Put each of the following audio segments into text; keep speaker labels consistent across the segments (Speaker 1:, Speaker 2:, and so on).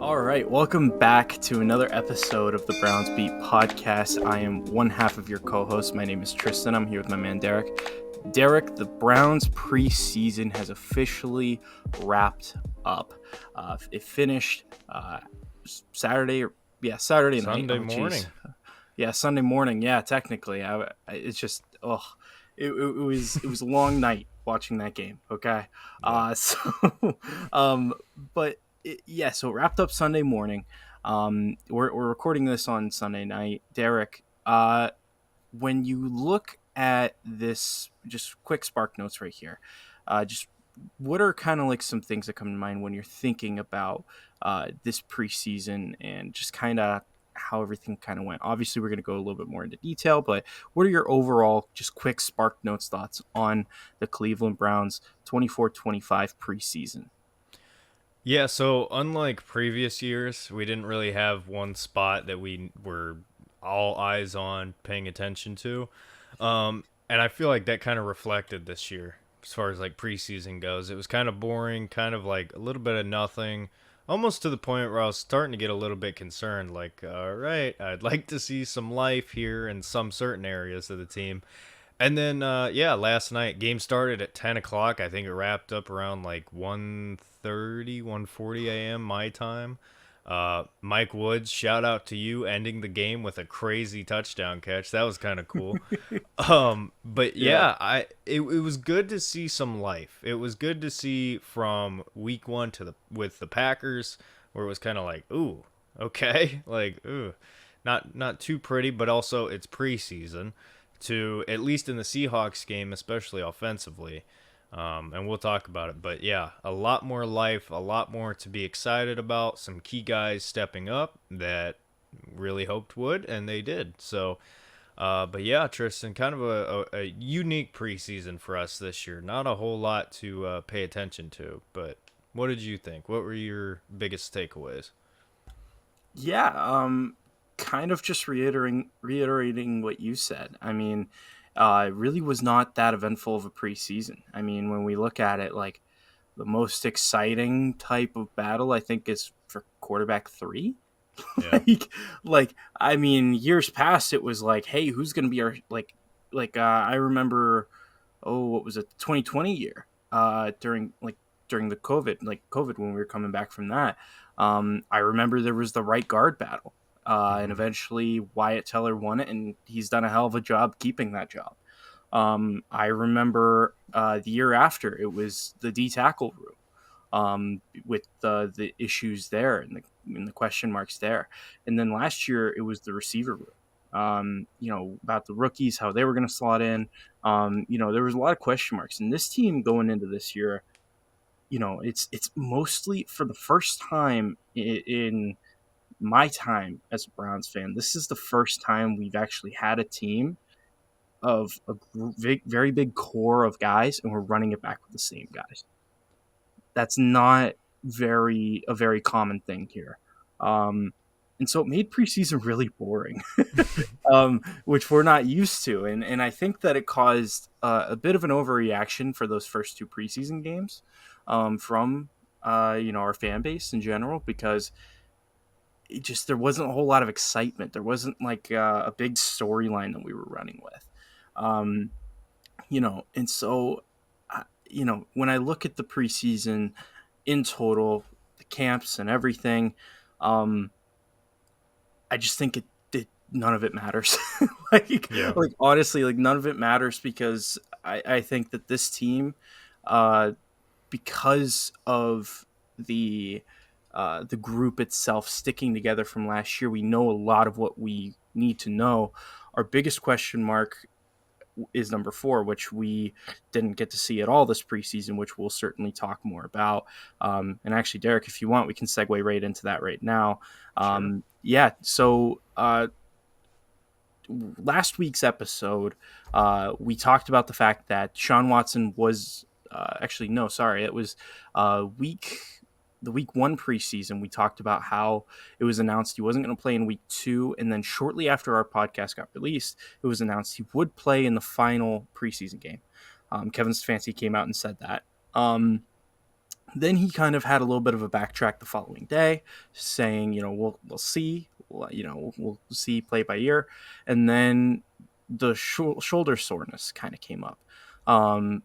Speaker 1: All right, welcome back to another episode of the Browns Beat podcast. I am one half of your co-host. My name is Tristan. I'm here with my man Derek. Derek, the Browns preseason has officially wrapped up. It finished Saturday night.
Speaker 2: Sunday morning.
Speaker 1: Yeah, Sunday morning. Yeah, technically, it's just it was a long night watching that game. Okay,
Speaker 2: Yeah.
Speaker 1: but. So it wrapped up Sunday morning. We're recording this on Sunday night. Derek, when you look at this, just quick spark notes right here. Just what are kind of like some things that come to mind when you're thinking about this preseason and just kind of how everything kind of went? Obviously, we're going to go a little bit more into detail, but what are your overall just quick spark notes thoughts on the Cleveland Browns 24-25 preseason?
Speaker 2: Yeah, so unlike previous years, we didn't really have one spot that we were all eyes on paying attention to. And I feel like that kind of reflected this year as far as like preseason goes. It was kind of boring, kind of like a little bit of nothing, almost to the point where I was starting to get a little bit concerned. Like, all right, I'd like to see some life here in some certain areas of the team. And then, last night, game started at 10 o'clock. I think it wrapped up around like 1:40 a.m. my time. Mike Woods, shout out to you, ending the game with a crazy touchdown catch. That was kind of cool. But
Speaker 1: Yeah.
Speaker 2: yeah, it was good to see some life. It was good to see from week one with the Packers, where it was kind of like, ooh, okay, like ooh, not too pretty, but also it's preseason, to at least in the Seahawks game, especially offensively. And we'll talk about it. But yeah, a lot more life, a lot more to be excited about. Some key guys stepping up that really hoped would, and they did. So, but yeah, Tristan, kind of a unique preseason for us this year. Not a whole lot to pay attention to. But what did you think? What were your biggest takeaways?
Speaker 1: Yeah, kind of just reiterating what you said. I mean, it really was not that eventful of a preseason. I mean, when we look at it, like the most exciting type of battle, I think, is for quarterback three.
Speaker 2: Yeah.
Speaker 1: like I mean, years past, it was like, hey, who's going to be our I remember, what was it, 2020 year, during the COVID when we were coming back from that. I remember there was the right guard battle, and
Speaker 2: Hmm.
Speaker 1: eventually Wyatt Teller won it, and he's done a hell of a job keeping that job. I remember the year after, it was the D tackle room, with the issues there and the question marks there. And then last year it was the receiver room. About the rookies, how they were going to slot in. There was a lot of question marks. And this team going into this year, it's mostly for the first time in my time as a Browns fan. This is the first time we've actually had a team of a very big core of guys, and we're running it back with the same guys. That's not a very common thing here. And so it made preseason really boring, which we're not used to. And I think that it caused a bit of an overreaction for those first two preseason games, from our fan base in general, because there wasn't a whole lot of excitement. There wasn't like a big storyline that we were running with. Um, and so, when I look at the preseason in total, the camps and everything, um, I just think none of it matters. like,
Speaker 2: Yeah.
Speaker 1: like honestly, like none of it matters, because I think that this team, uh, because of the group itself sticking together from last year, we know a lot of what we need to know. Our biggest question mark is number 4, which we didn't get to see at all this preseason, which we'll certainly talk more about. And actually, Derek, if you want, we can segue right into that right now.
Speaker 2: Sure.
Speaker 1: So last week's episode, we talked about the fact that Sean Watson was actually, no, sorry, it was the week 1 preseason. We talked about how it was announced he wasn't going to play in week 2, and then shortly after our podcast got released, it was announced he would play in the final preseason game. Kevin Stefanski came out and said that. Then he kind of had a little bit of a backtrack the following day, saying, we'll see, we'll see, play by ear. And then the shoulder soreness kind of came up. Um,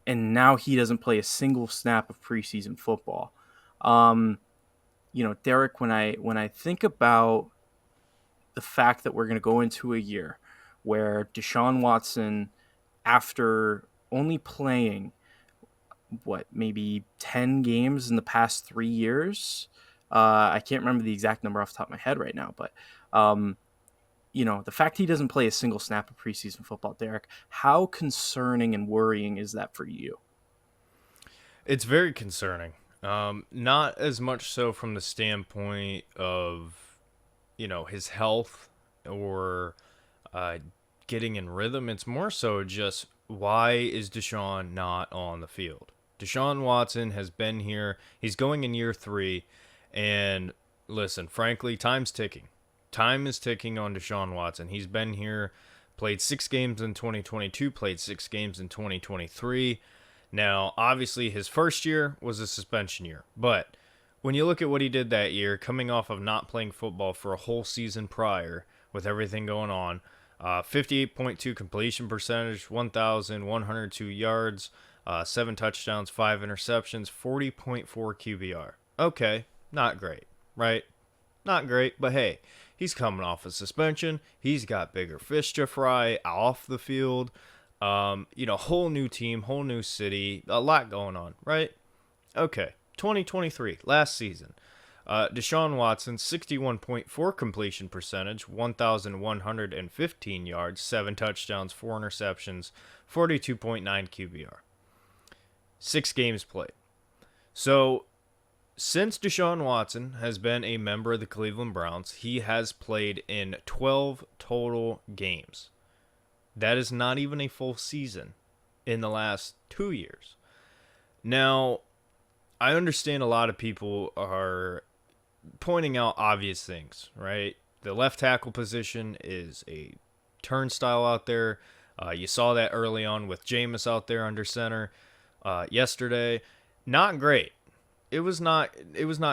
Speaker 1: and now he doesn't play a single snap of preseason football. Um, Derek, when I think about the fact that we're going to go into a year where Deshaun Watson, after only playing maybe 10 games in the past 3 years, I can't remember the exact number off the top of my head right now, but um, the fact he doesn't play a single snap of preseason football, Derek, how concerning and worrying is that for you?
Speaker 2: It's very concerning. Not as much so from the standpoint of, his health or uh, getting in rhythm. It's more so just, why is Deshaun not on the field? Deshaun Watson has been here. He's going in year 3. And listen, frankly, time's ticking. Time is ticking on Deshaun Watson. He's been here, played 6 games in 2022, played 6 games in 2023. Now, obviously, his first year was a suspension year. But when you look at what he did that year, coming off of not playing football for a whole season prior with everything going on, 58.2 completion percentage, 1,102 yards, 7 touchdowns, 5 interceptions, 40.4 QBR. Okay, not great, right? Not great, but hey, he's coming off a suspension. He's got bigger fish to fry off the field. Whole new team, whole new city, a lot going on, right? Okay, 2023, last season. Deshaun Watson, 61.4 completion percentage, 1,115 yards, 7 touchdowns, 4 interceptions, 42.9 QBR. 6 games played. So, since Deshaun Watson has been a member of the Cleveland Browns, he has played in 12 total games. That is not even a full season in the last 2 years. Now, I understand a lot of people are pointing out obvious things, right? The left tackle position is a turnstile out there. You saw that early on with Jameis out there under center yesterday. Not great. It was not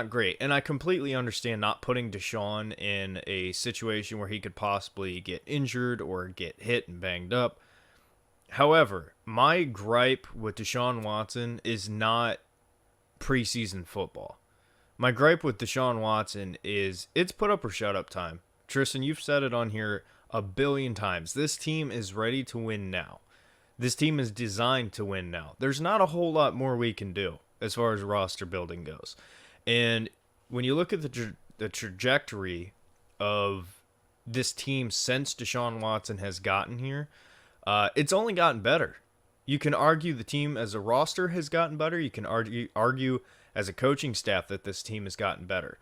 Speaker 2: great. And I completely understand not putting Deshaun in a situation where he could possibly get injured or get hit and banged up. However, my gripe with Deshaun Watson is not preseason football. My gripe with Deshaun Watson is it's put up or shut up time. Tristan, you've said it on here a billion times. This team is ready to win now. This team is designed to win now. There's not a whole lot more we can do as far as roster building goes. And when you look at the trajectory of this team since Deshaun Watson has gotten here, it's only gotten better. You can argue the team as a roster has gotten better. You can argue as a coaching staff that this team has gotten better.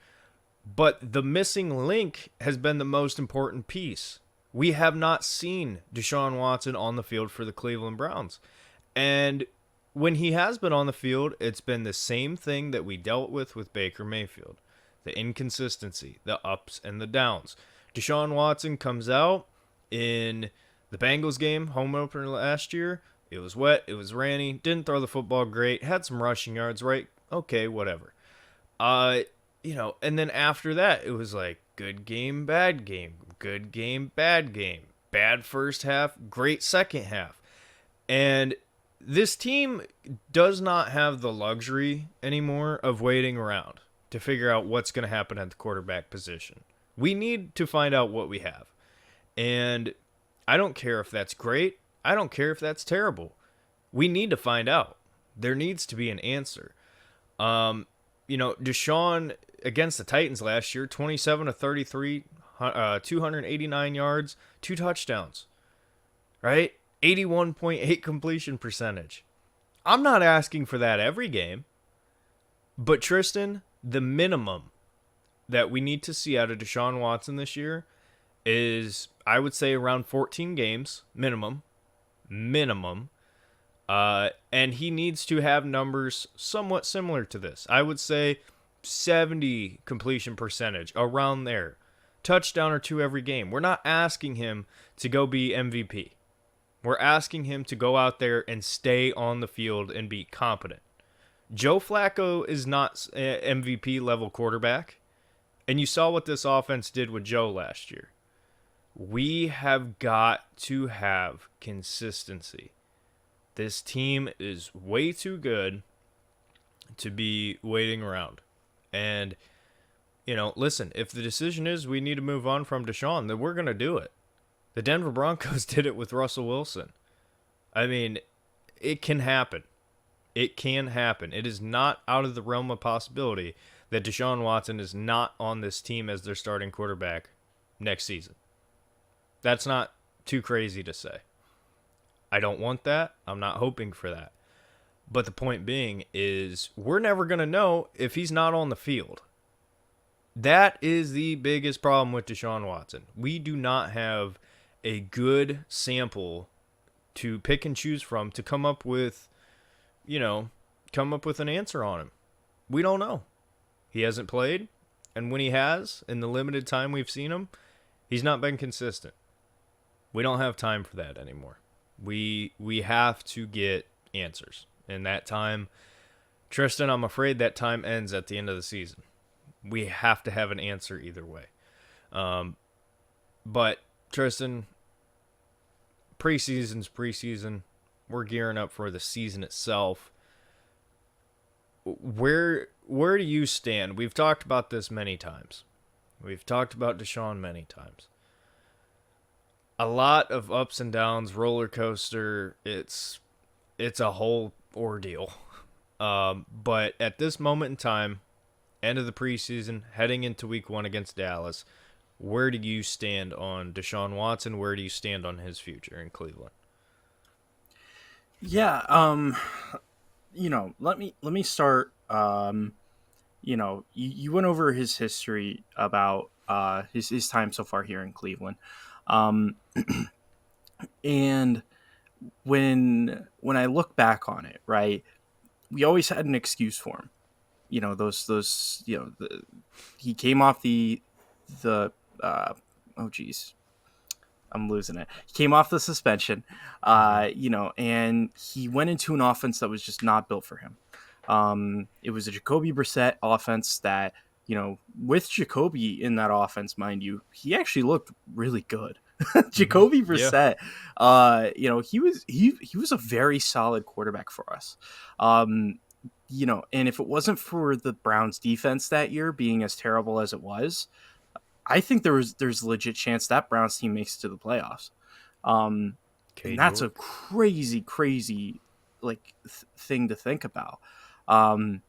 Speaker 2: But the missing link has been the most important piece. We have not seen Deshaun Watson on the field for the Cleveland Browns. And when he has been on the field, it's been the same thing that we dealt with Baker Mayfield. The inconsistency, the ups and the downs. Deshaun Watson comes out in the Bengals game, home opener last year. It was wet, it was rainy, didn't throw the football great, had some rushing yards, right? Okay, whatever. And then after that, it was like good game, bad game, good game, bad game, bad first half, great second half. And this team does not have the luxury anymore of waiting around to figure out what's going to happen at the quarterback position. We need to find out what we have. And I don't care if that's great. I don't care if that's terrible. We need to find out. There needs to be an answer. Deshaun against the Titans last year, 27 to 33, 289 yards, 2 touchdowns, right? 81.8 completion percentage. I'm not asking for that every game, but Tristan, the minimum that we need to see out of Deshaun Watson this year is, I would say, around 14 games, minimum. And he needs to have numbers somewhat similar to this. I would say 70 completion percentage, around there. Touchdown or 2 every game. We're not asking him to go be MVP. We're asking him to go out there and stay on the field and be competent. Joe Flacco is not an MVP level quarterback, and you saw what this offense did with Joe last year. We have got to have consistency. This team is way too good to be waiting around. And, listen, if the decision is we need to move on from Deshaun, then we're going to do it. The Denver Broncos did it with Russell Wilson. I mean, it can happen. It can happen. It is not out of the realm of possibility that Deshaun Watson is not on this team as their starting quarterback next season. That's not too crazy to say. I don't want that. I'm not hoping for that. But the point being is we're never going to know if he's not on the field. That is the biggest problem with Deshaun Watson. We do not have a good sample to pick and choose from to come up with an answer on him. We don't know. He hasn't played, and when he has, in the limited time we've seen him, he's not been consistent. We don't have time for that anymore. We have to get answers. And that time, Tristan, I'm afraid that time ends at the end of the season. We have to have an answer either way. But Tristan, preseason's preseason. We're gearing up for the season itself. Where do you stand? We've talked about this many times. We've talked about Deshaun many times. A lot of ups and downs, roller coaster. It's a whole ordeal. But at this moment in time, end of the preseason, heading into week 1 against Dallas, where do you stand on Deshaun Watson? Where do you stand on his future in Cleveland?
Speaker 1: Yeah, let me start. You went over his history about his time so far here in Cleveland, and when I look back on it, right, we always had an excuse for him. He came off the oh geez, I'm losing it. He came off the suspension, and he went into an offense that was just not built for him. It was a Jacoby Brissett offense that, with Jacoby in that offense, mind you, he actually looked really good. Jacoby Brissett, he was a very solid quarterback for us. And if it wasn't for the Browns defense that year being as terrible as it was, I think there's a legit chance that Browns team makes it to the playoffs. And that's a crazy thing to think about. And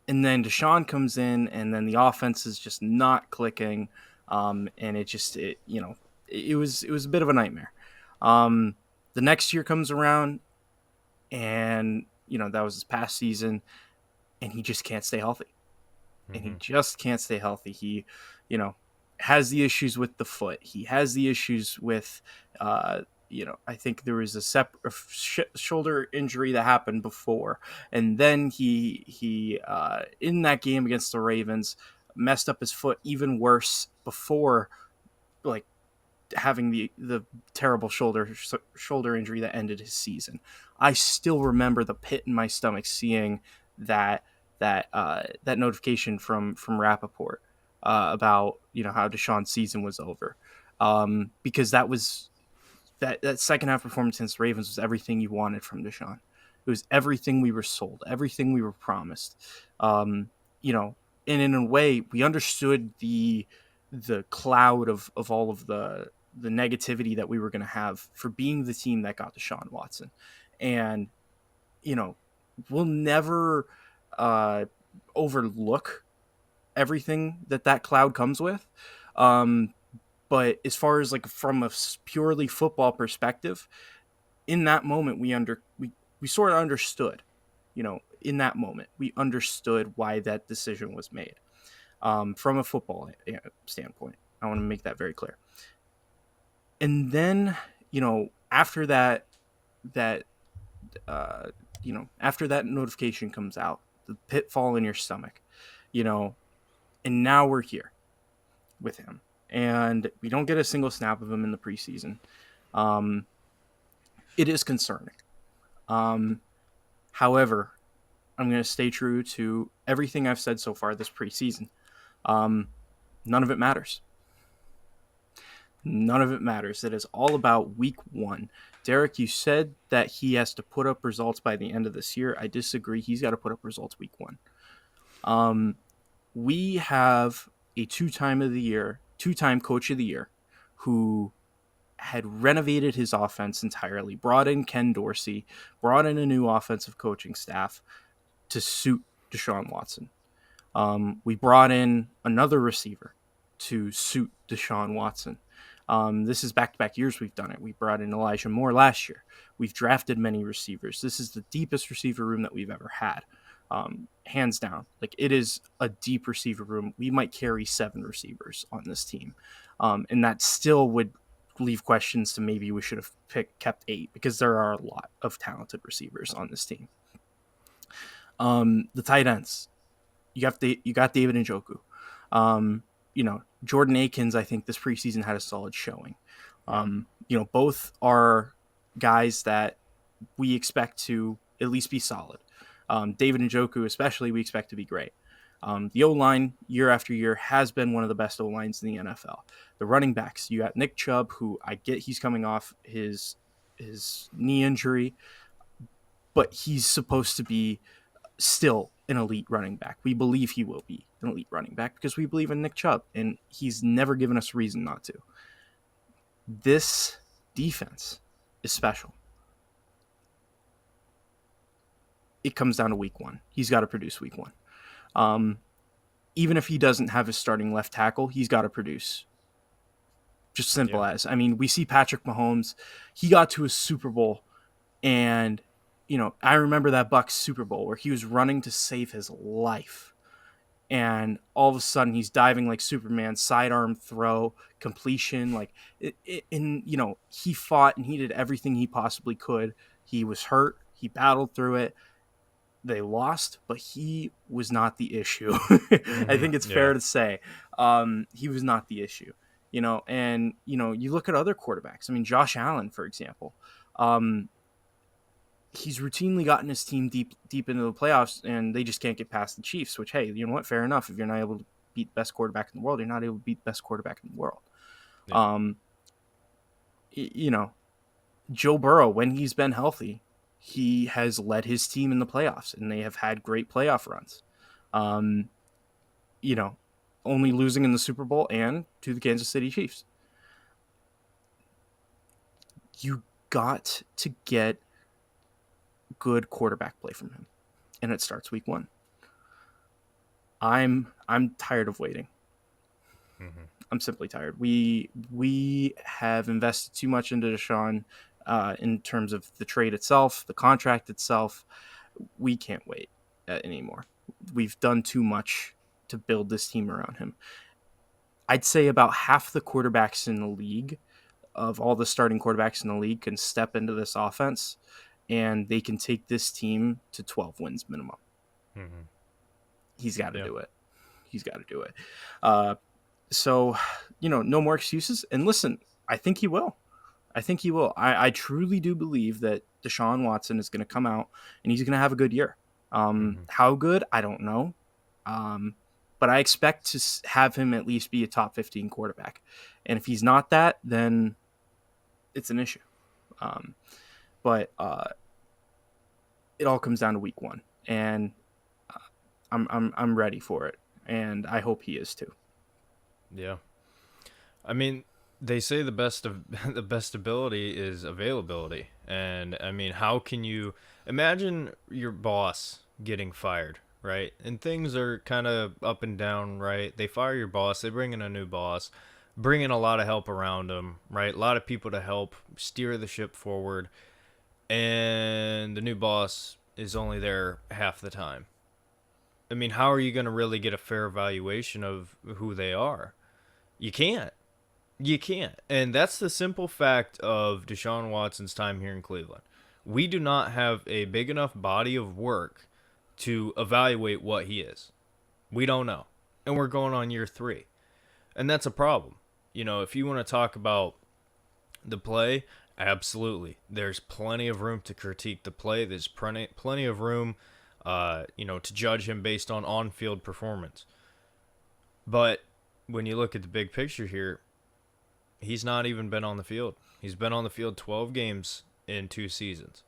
Speaker 1: then Deshaun comes in, and then the offense is just not clicking. And it was a bit of a nightmare. The next year comes around, and that was his past season, and he just can't stay healthy. And he just can't stay healthy. He, has the issues with the foot. He has the issues with, I think there was a shoulder injury that happened before, and then he in that game against the Ravens messed up his foot even worse before, like, having the terrible shoulder injury that ended his season. I still remember the pit in my stomach seeing that notification from Rappaport about how Deshaun's season was over, because that was that second half performance against the Ravens was everything you wanted from Deshaun. It was everything we were sold, everything we were promised. And in a way, we understood the cloud of all of the negativity that we were going to have for being the team that got Deshaun Watson. And, we'll never overlook everything that cloud comes with. But as far as from a purely football perspective, in that moment, we sort of understood, in that moment, we understood why that decision was made. From a football standpoint, I want to make that very clear. And then, after that, after that notification comes out, the pitfall in your stomach, and now we're here with him, and we don't get a single snap of him in the preseason. It is concerning. However, I'm going to stay true to everything I've said so far this preseason. None of it matters. None of it matters. It is all about week one. Derek, you said that he has to put up results by the end of this year. I disagree. He's got to put up results week one. We have a two-time coach of the year who had renovated his offense entirely, brought in Ken Dorsey, brought in a new offensive coaching staff to suit Deshaun Watson. We brought in another receiver to suit Deshaun Watson. This is back-to-back years we've done it. We brought in Elijah Moore last year. We've drafted many receivers. This is the deepest receiver room that we've ever had, hands down. Like, it is a deep receiver room. We might carry 7 receivers on this team, and that still would leave questions to maybe we should have kept 8, because there are a lot of talented receivers on this team. The tight ends, you got David Njoku. Jordan Akins, I think this preseason had a solid showing. Both are guys that we expect to at least be solid. David Njoku especially, we expect to be great. The O-line, year after year, has been one of the best O-lines in the NFL. The running backs, you got Nick Chubb, who I get he's coming off his knee injury, but he's supposed to be still an elite running back. We believe he will be an elite running back because we believe in Nick Chubb, and he's never given us a reason not to. This defense is special. It comes down to week one. He's got to produce week one. Even if he doesn't have his starting left tackle, he's got to produce. Just simple as. I mean, we see Patrick Mahomes. He got to a Super Bowl, and I remember that Bucs Super Bowl where he was running to save his life, and all of a sudden he's diving like Superman, sidearm throw, completion. He fought and he did everything he possibly could. He was hurt. He battled through it. They lost, but he was not the issue. I think it's fair to say he was not the issue. You look at other quarterbacks. I mean, Josh Allen, for example. He's routinely gotten his team deep into the playoffs, and they just can't get past the Chiefs, which, hey, you know what? Fair enough. If you're not able to beat the best quarterback in the world, you're not able to beat the best quarterback in the world. Yeah. Joe Burrow, when he's been healthy, he has led his team in the playoffs, and they have had great playoff runs. Only losing in the Super Bowl and to the Kansas City Chiefs. You got to get good quarterback play from him, and it starts week one. I'm tired of waiting. I'm simply tired. We have invested too much into Deshaun in terms of the trade itself, the contract itself. We can't wait anymore. We've done too much to build this team around him. I'd say about half the quarterbacks in the league, of all the starting quarterbacks in the league, can step into this offense, and they can take this team to 12 wins minimum. He's got to do it. He's got to do it. So, no more excuses. And listen, I think he will. I truly do believe that Deshaun Watson is going to come out and he's going to have a good year. How good, I don't know. But I expect to have him at least be a top 15 quarterback. And if he's not that, then it's an issue. But it all comes down to week one, and I'm ready for it, and I hope he is too.
Speaker 2: Yeah, I mean, they say the best ability is availability, and I mean, how can you imagine your boss getting fired, right? And things are kind of up and down, right? They fire your boss, they bring in a new boss, bring in a lot of help around them, right? A lot of people to help steer the ship forward, and the new boss is only there half the time. I mean, how are you going to really get a fair evaluation of who they are? You can't. And that's the simple fact of Deshaun Watson's time here in Cleveland. We do not have a big enough body of work to evaluate what he is. We don't know. And we're going on year 3. And that's a problem. If you want to talk about the play, absolutely. There's plenty of room to critique the play. There's plenty of room to judge him based on on-field performance. But when you look at the big picture here, he's not even been on the field. He's been on the field 12 games in 2 seasons.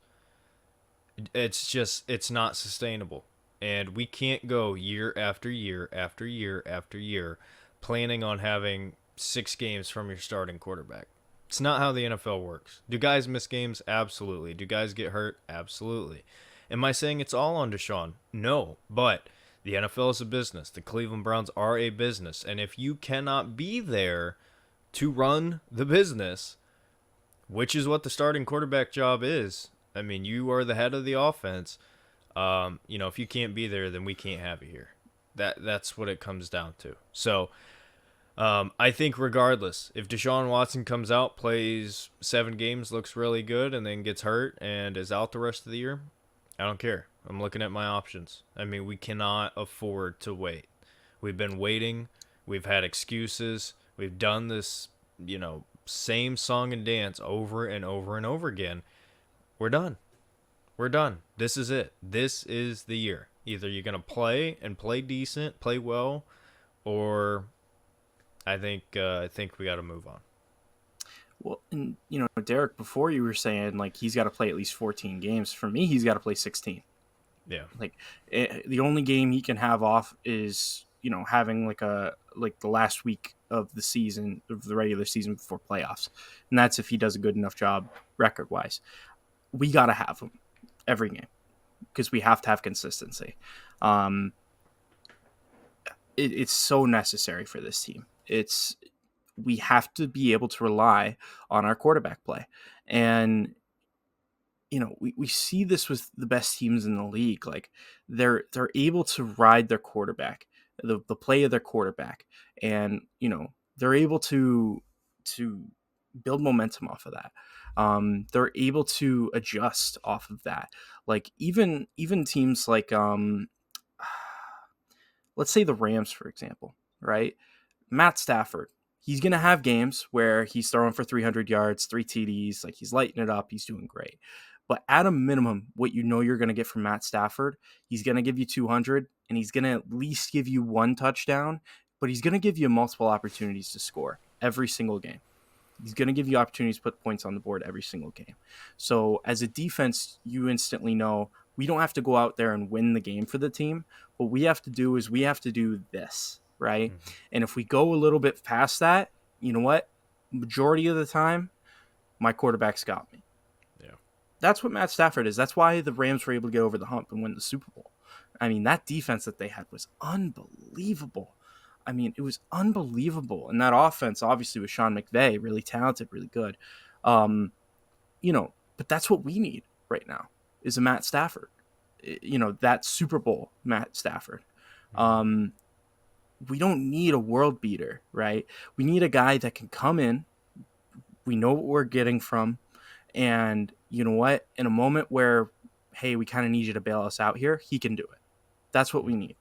Speaker 2: It's not sustainable. And we can't go year after year after year after year planning on having 6 games from your starting quarterback. It's not how the NFL works. Do guys miss games? Absolutely. Do guys get hurt? Absolutely. Am I saying it's all on Deshaun? No. But the NFL is a business. The Cleveland Browns are a business. And if you cannot be there to run the business, which is what the starting quarterback job is, I mean, you are the head of the offense. If you can't be there, then we can't have you here. That's what it comes down to. So I think regardless, if Deshaun Watson comes out, plays 7 games, looks really good, and then gets hurt and is out the rest of the year, I don't care. I'm looking at my options. I mean, we cannot afford to wait. We've been waiting. We've had excuses. We've done this, same song and dance over and over and over again. We're done. We're done. This is it. This is the year. Either you're going to play and play decent, play well, or I think we got to move on.
Speaker 1: Well, and Derek, before you were saying like he's got to play at least 14 games. For me, he's got to play 16.
Speaker 2: Yeah.
Speaker 1: Like the only game he can have off is having like the last week of the season, of the regular season before playoffs, and that's if he does a good enough job record wise. We got to have him every game because we have to have consistency. It's so necessary for this team. We have to be able to rely on our quarterback play. And, we see this with the best teams in the league. Like they're able to ride their quarterback, the play of their quarterback. And, they're able to build momentum off of that. They're able to adjust off of that. Like even teams like, let's say the Rams, for example, right? Matt Stafford, he's going to have games where he's throwing for 300 yards, 3 TDs, like he's lighting it up, he's doing great. But at a minimum, what you're going to get from Matt Stafford, he's going to give you 200, and he's going to at least give you 1 touchdown, but he's going to give you multiple opportunities to score every single game. He's going to give you opportunities to put points on the board every single game. So as a defense, you instantly know we don't have to go out there and win the game for the team. What we have to do is we have to do this, right? Mm-hmm. And if we go a little bit past that, you know what? Majority of the time, my quarterback's got me.
Speaker 2: Yeah.
Speaker 1: That's what Matt Stafford is. That's why the Rams were able to get over the hump and win the Super Bowl. I mean, that defense that they had was unbelievable. I mean, it was unbelievable. And that offense, obviously, with Sean McVay, really talented, really good. But that's what we need right now is a Matt Stafford. That Super Bowl Matt Stafford. We don't need a world beater, right? We need a guy that can come in. We know what we're getting from. And you know what? In a moment where, hey, we kind of need you to bail us out here, he can do it. That's what we need.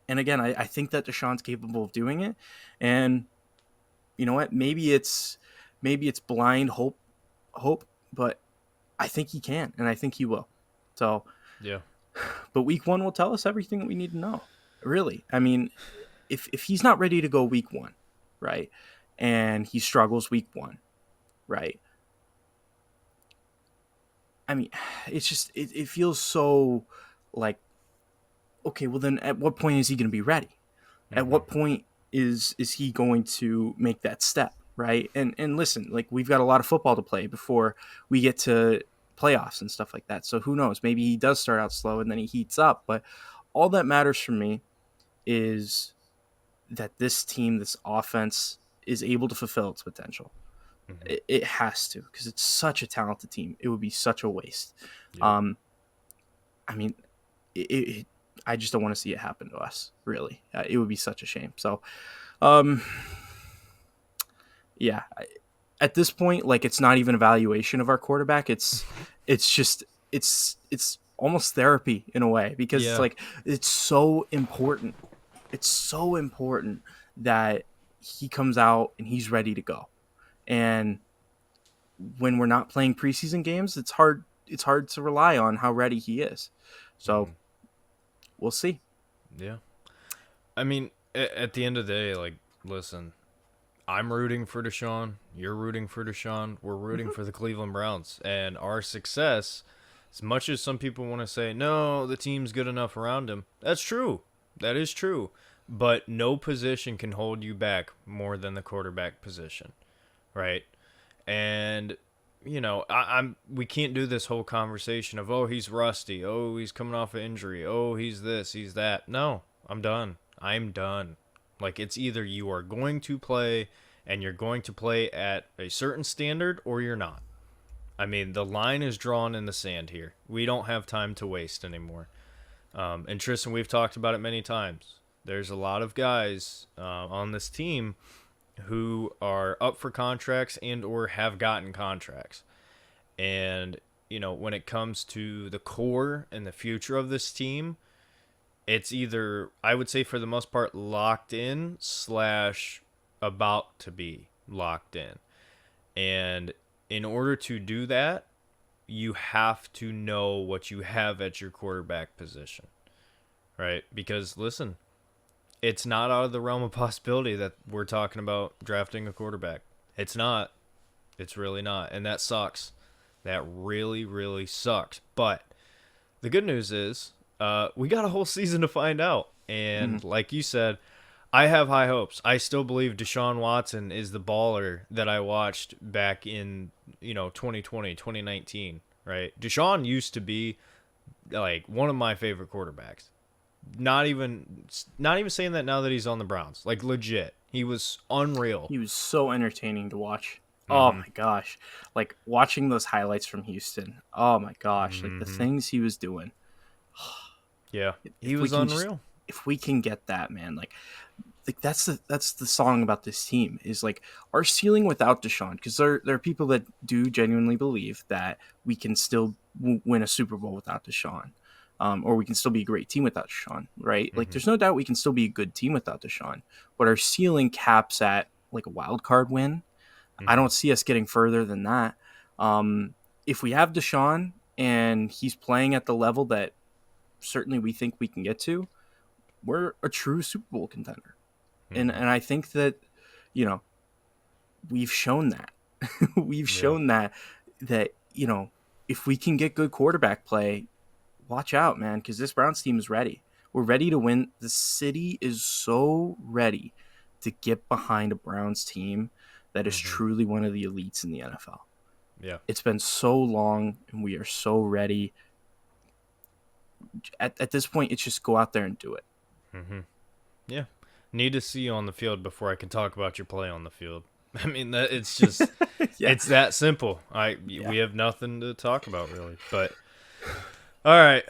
Speaker 1: And again, I think that Deshaun's capable of doing it. And you know what? Maybe it's blind hope, but I think he can, and I think he will. So
Speaker 2: yeah.
Speaker 1: But week 1 will tell us everything that we need to know. Really. I mean, if he's not ready to go week 1, right? And he struggles week 1, right? I mean, it's just it feels so like, okay, well then at what point is he going to be ready? Mm-hmm. At what point is he going to make that step, right? And listen, like we've got a lot of football to play before we get to playoffs and stuff like that. So who knows? Maybe he does start out slow and then he heats up. But all that matters for me is that this team, this offense, is able to fulfill its potential. Mm-hmm. It has to, because it's such a talented team. It would be such a waste. Yeah. I mean, I just don't want to see it happen to us, really. It would be such a shame. So, yeah, at this point, like it's not even evaluation of our quarterback. It's almost therapy in a way, because it's like, it's so important. It's so important that he comes out and he's ready to go. And when we're not playing preseason games, it's hard it's hard to rely on how ready he is. So
Speaker 2: Mhm.
Speaker 1: we'll see.
Speaker 2: Yeah. I mean, at the end of the day, like, listen, I'm rooting for Deshaun. You're rooting for Deshaun. We're rooting
Speaker 1: Mhm.
Speaker 2: for the Cleveland Browns. And our success, as much as some people want to say, no, the team's good enough around him, that's true. That is true. But no position can hold you back more than the quarterback position, right? And I'm we can't do this whole conversation of, oh, he's rusty, oh, he's coming off an injury, oh, he's this, he's that. No, I'm done. I'm done. Like, it's either you are going to play and you're going to play at a certain standard or you're not. I mean, the line is drawn in the sand here. We don't have time to waste anymore. And Tristan, we've talked about it many times. There's a lot of guys on this team who are up for contracts and or have gotten contracts. And, when it comes to the core and the future of this team, it's either, I would say for the most part, locked in slash about to be locked in. And in order to do that, you have to know what you have at your quarterback position, right? Because listen, it's not out of the realm of possibility that we're talking about drafting a quarterback. It's not. It's really not. And that sucks. That really, really sucks. But the good news is we got a whole season to find out.
Speaker 1: Mhm.
Speaker 2: And like you said, I have high hopes. I still believe Deshaun Watson is the baller that I watched back in, 2020, 2019, right? Deshaun used to be like one of my favorite quarterbacks. Not even saying that now that he's on the Browns. Like, legit. He was unreal.
Speaker 1: He was so entertaining to watch. Oh
Speaker 2: Mhm.
Speaker 1: my gosh. Like watching those highlights from Houston. Oh my gosh. Like the
Speaker 2: Mhm.
Speaker 1: things he was doing.
Speaker 2: Yeah. He
Speaker 1: If we
Speaker 2: was
Speaker 1: can just
Speaker 2: unreal.
Speaker 1: if we can get that, man, like that's the song about this team is like our ceiling without Deshaun, because there are people that do genuinely believe that we can still win a Super Bowl without Deshaun, or we can still be a great team without Deshaun, right? Like
Speaker 2: Mhm.
Speaker 1: there's no doubt we can still be a good team without Deshaun, but our ceiling caps at like a wild card win. I
Speaker 2: Mhm.
Speaker 1: don't see us getting further than that. Um, if we have Deshaun and he's playing at the level that certainly we think we can get to, we're a true Super Bowl contender. and
Speaker 2: Mhm.
Speaker 1: and I think that you know we've shown that we've
Speaker 2: Yeah.
Speaker 1: shown that if we can get good quarterback play, watch out, man, because this Browns team is ready. We're ready to win. The city is so ready to get behind a Browns team that is
Speaker 2: Mhm.
Speaker 1: truly one of the elites in the NFL.
Speaker 2: Yeah.
Speaker 1: It's been so long, and we are so ready. At this point, it's just go out there and do it.
Speaker 2: Mhm. Yeah. Need to see you on the field before I can talk about your play on the field. I mean, that it's just
Speaker 1: Yeah,
Speaker 2: it's that simple.
Speaker 1: yeah.
Speaker 2: We have nothing to talk about really. But all right,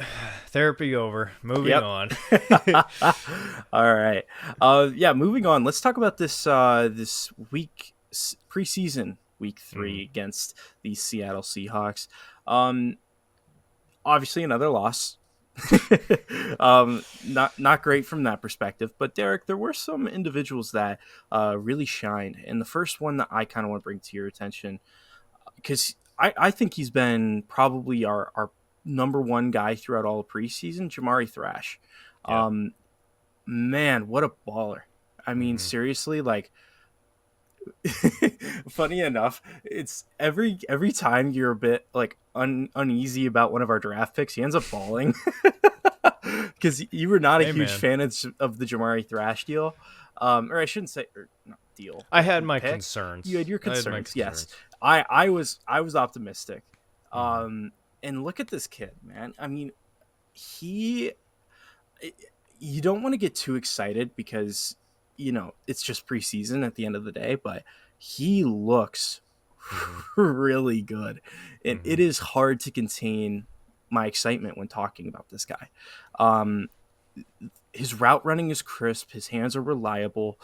Speaker 2: therapy over. Moving
Speaker 1: Yep.
Speaker 2: on.
Speaker 1: All right. Yeah, moving on. Let's talk about this week preseason week
Speaker 2: Mhm.
Speaker 1: 3 against the Seattle Seahawks. Um, Obviously another loss. Not great from that perspective. But Derek, there were some individuals that really shined, and the first one that I kind of want to bring to your attention, because I think he's been probably our number one guy throughout all of preseason, Jamari Thrash.
Speaker 2: Yeah.
Speaker 1: Um, Man, what a baller. I mean,
Speaker 2: Mhm.
Speaker 1: seriously, like funny enough, it's every time you're a bit like uneasy about one of our draft picks, he ends up balling. Because you were not a
Speaker 2: Hey
Speaker 1: huge
Speaker 2: man,
Speaker 1: fan of the Jamari Thrash deal. Or I shouldn't say, or not deal,
Speaker 2: I
Speaker 1: but
Speaker 2: had my
Speaker 1: pick. You had
Speaker 2: concerns.
Speaker 1: your
Speaker 2: I had my
Speaker 1: concerns, yes.
Speaker 2: concerns.
Speaker 1: I was optimistic.
Speaker 2: Mhm.
Speaker 1: And look at this kid, man. I mean, he you don't want to get too excited because it's just preseason at the end of the day, but he looks
Speaker 2: Mhm.
Speaker 1: really good, and it
Speaker 2: Mhm.
Speaker 1: is hard to contain my excitement when talking about this guy. um his route running is crisp, his hands are reliable,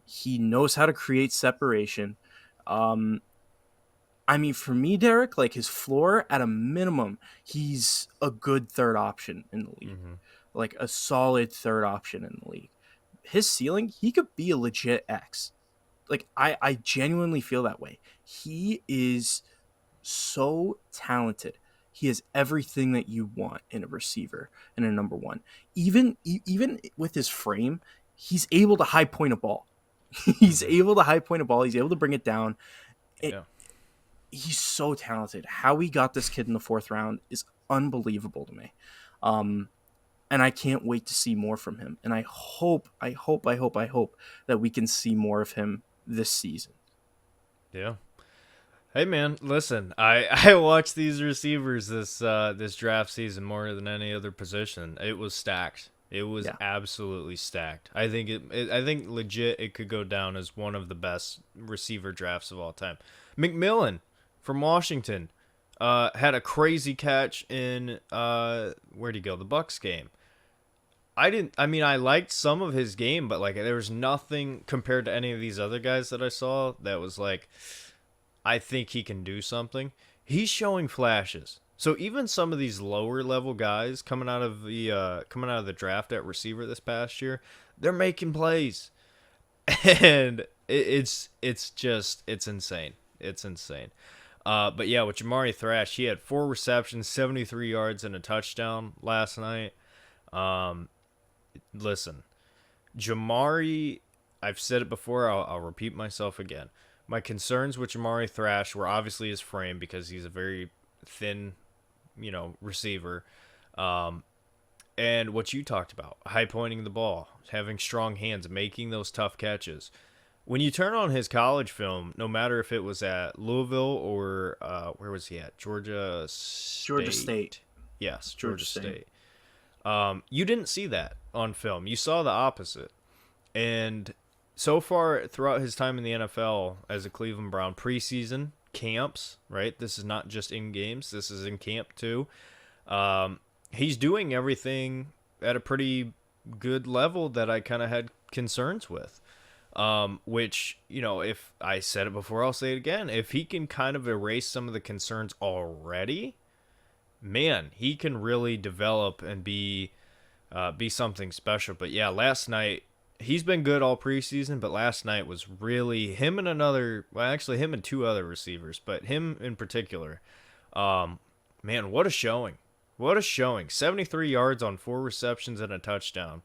Speaker 1: he knows how to create separation. um I mean, for me, Derek, like his floor at a minimum, he's a good third option in the league,
Speaker 2: Mhm.
Speaker 1: like a solid third option in the league. His ceiling, he could be a legit X. Like I genuinely feel that way. He is so talented. he has everything that you want in a receiver and a number one. Even with his frame, he's able to high point a ball. He's able to high point a ball. He's able to bring it down.
Speaker 2: Yeah.
Speaker 1: He's so talented. How we got this kid in the 4th round is unbelievable to me. And I can't wait to see more from him. And I hope that we can see more of him this season.
Speaker 2: Yeah. Hey man, listen, I watched these receivers this draft season more than any other position. It was stacked. It was absolutely stacked. I think I think legit it could go down as one of the best receiver drafts of all time. McMillan from Washington had a crazy catch in where'd he go? The Bucks game. I liked some of his game, but like there was nothing compared to any of these other guys that I saw that was like, I think he can do something. He's showing flashes. So even some of these lower level guys coming out of the draft at receiver this past year, they're making plays, and it's insane. It's insane. But yeah, with Jamari Thrash, he had 4 receptions, 73 yards, and a touchdown last night. Listen, Jamari, I've said it before. I'll repeat myself again. My concerns with Jamari Thrash were obviously his frame because he's a very thin, receiver. And what you talked about, high pointing the ball, having strong hands, making those tough catches. When you turn on his college film, no matter if it was at Louisville or where was he at? Georgia State. Yes, Georgia State. You didn't see that on film. You saw the opposite. And so far throughout his time in the NFL as a Cleveland Brown, preseason, camps, right? This is not just in games. This is in camp too. He's doing everything at a pretty good level that I kind of had concerns with. Which, if I said it before, I'll say it again. If he can kind of erase some of the concerns already, man, he can really develop and be something special. But yeah, last night, he's been good all preseason, but last night was really him and him and 2 other receivers, but him in particular. Man, what a showing. What a showing. 73 yards on 4 receptions and a touchdown.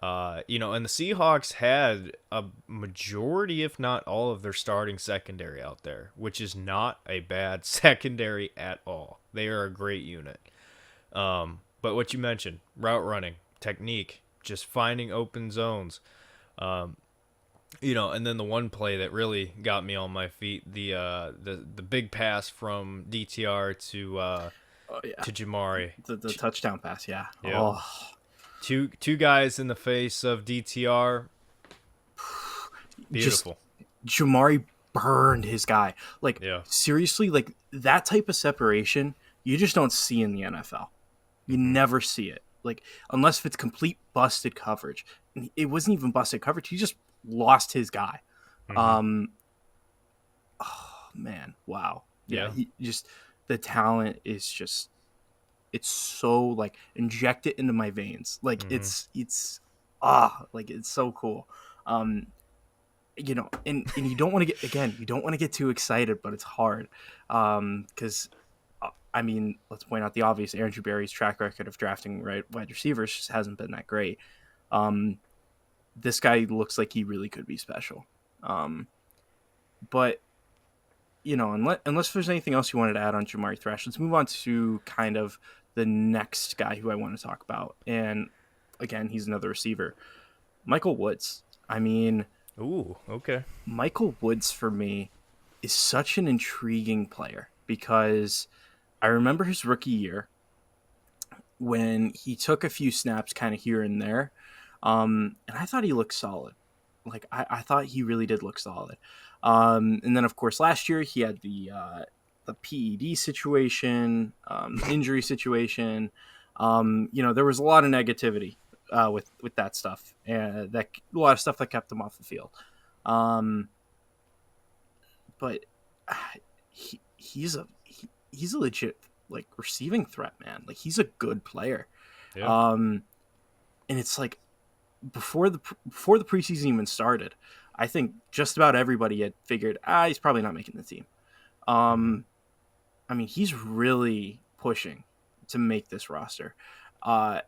Speaker 2: And the Seahawks had a majority, if not all, of their starting secondary out there, which is not a bad secondary at all. They are a great unit. But what you mentioned, route running, technique, just finding open zones. And then the one play that really got me on my feet, the big pass from DTR to Jamari.
Speaker 1: The touchdown pass, yeah.
Speaker 2: Yeah.
Speaker 1: Oh.
Speaker 2: Two guys in the face of DTR. Beautiful.
Speaker 1: Just, Jamari burned his guy. Seriously, that type of separation, you just don't see in the NFL. You never see it. Unless if it's complete busted coverage. And it wasn't even busted coverage. He just lost his guy. Oh, man. Wow. Yeah. The talent is just, it's so inject it into my veins. It's so cool. And you don't want to get too excited, but it's hard. Cause let's point out the obvious. Aaron Jabari's track record of drafting wide receivers just hasn't been that great. This guy looks like he really could be special. But unless there's anything else you wanted to add on Jamari Thrash, let's move on to kind of the next guy who I want to talk about. And again, he's another receiver, Michael Woods.
Speaker 2: Ooh, okay.
Speaker 1: Michael Woods for me is such an intriguing player because I remember his rookie year when he took a few snaps kind of here and there. And I thought he looked solid. I thought he really did look solid. And then of course last year he had the PED situation, injury situation. There was a lot of negativity with that stuff, and a lot of stuff that kept him off the field. But he's a legit receiving threat, man. He's a good player.
Speaker 2: Yeah.
Speaker 1: And it's before the preseason even started, I think just about everybody had figured he's probably not making the team. He's really pushing to make this roster. Uh,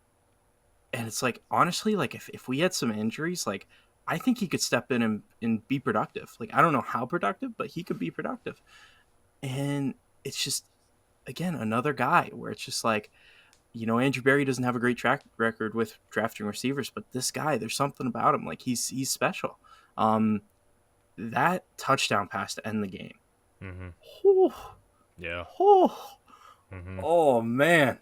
Speaker 1: and it's like, honestly, like if we had some injuries, like I think he could step in and be productive. Like, I don't know how productive, but he could be productive. And it's just, again, another guy where it's just like, Andrew Berry doesn't have a great track record with drafting receivers, but this guy, there's something about him. Like he's special. Um, that touchdown pass to end the game.
Speaker 2: Mm-hmm.
Speaker 1: Whew,
Speaker 2: Yeah.
Speaker 1: whew,
Speaker 2: Mm-hmm.
Speaker 1: oh man,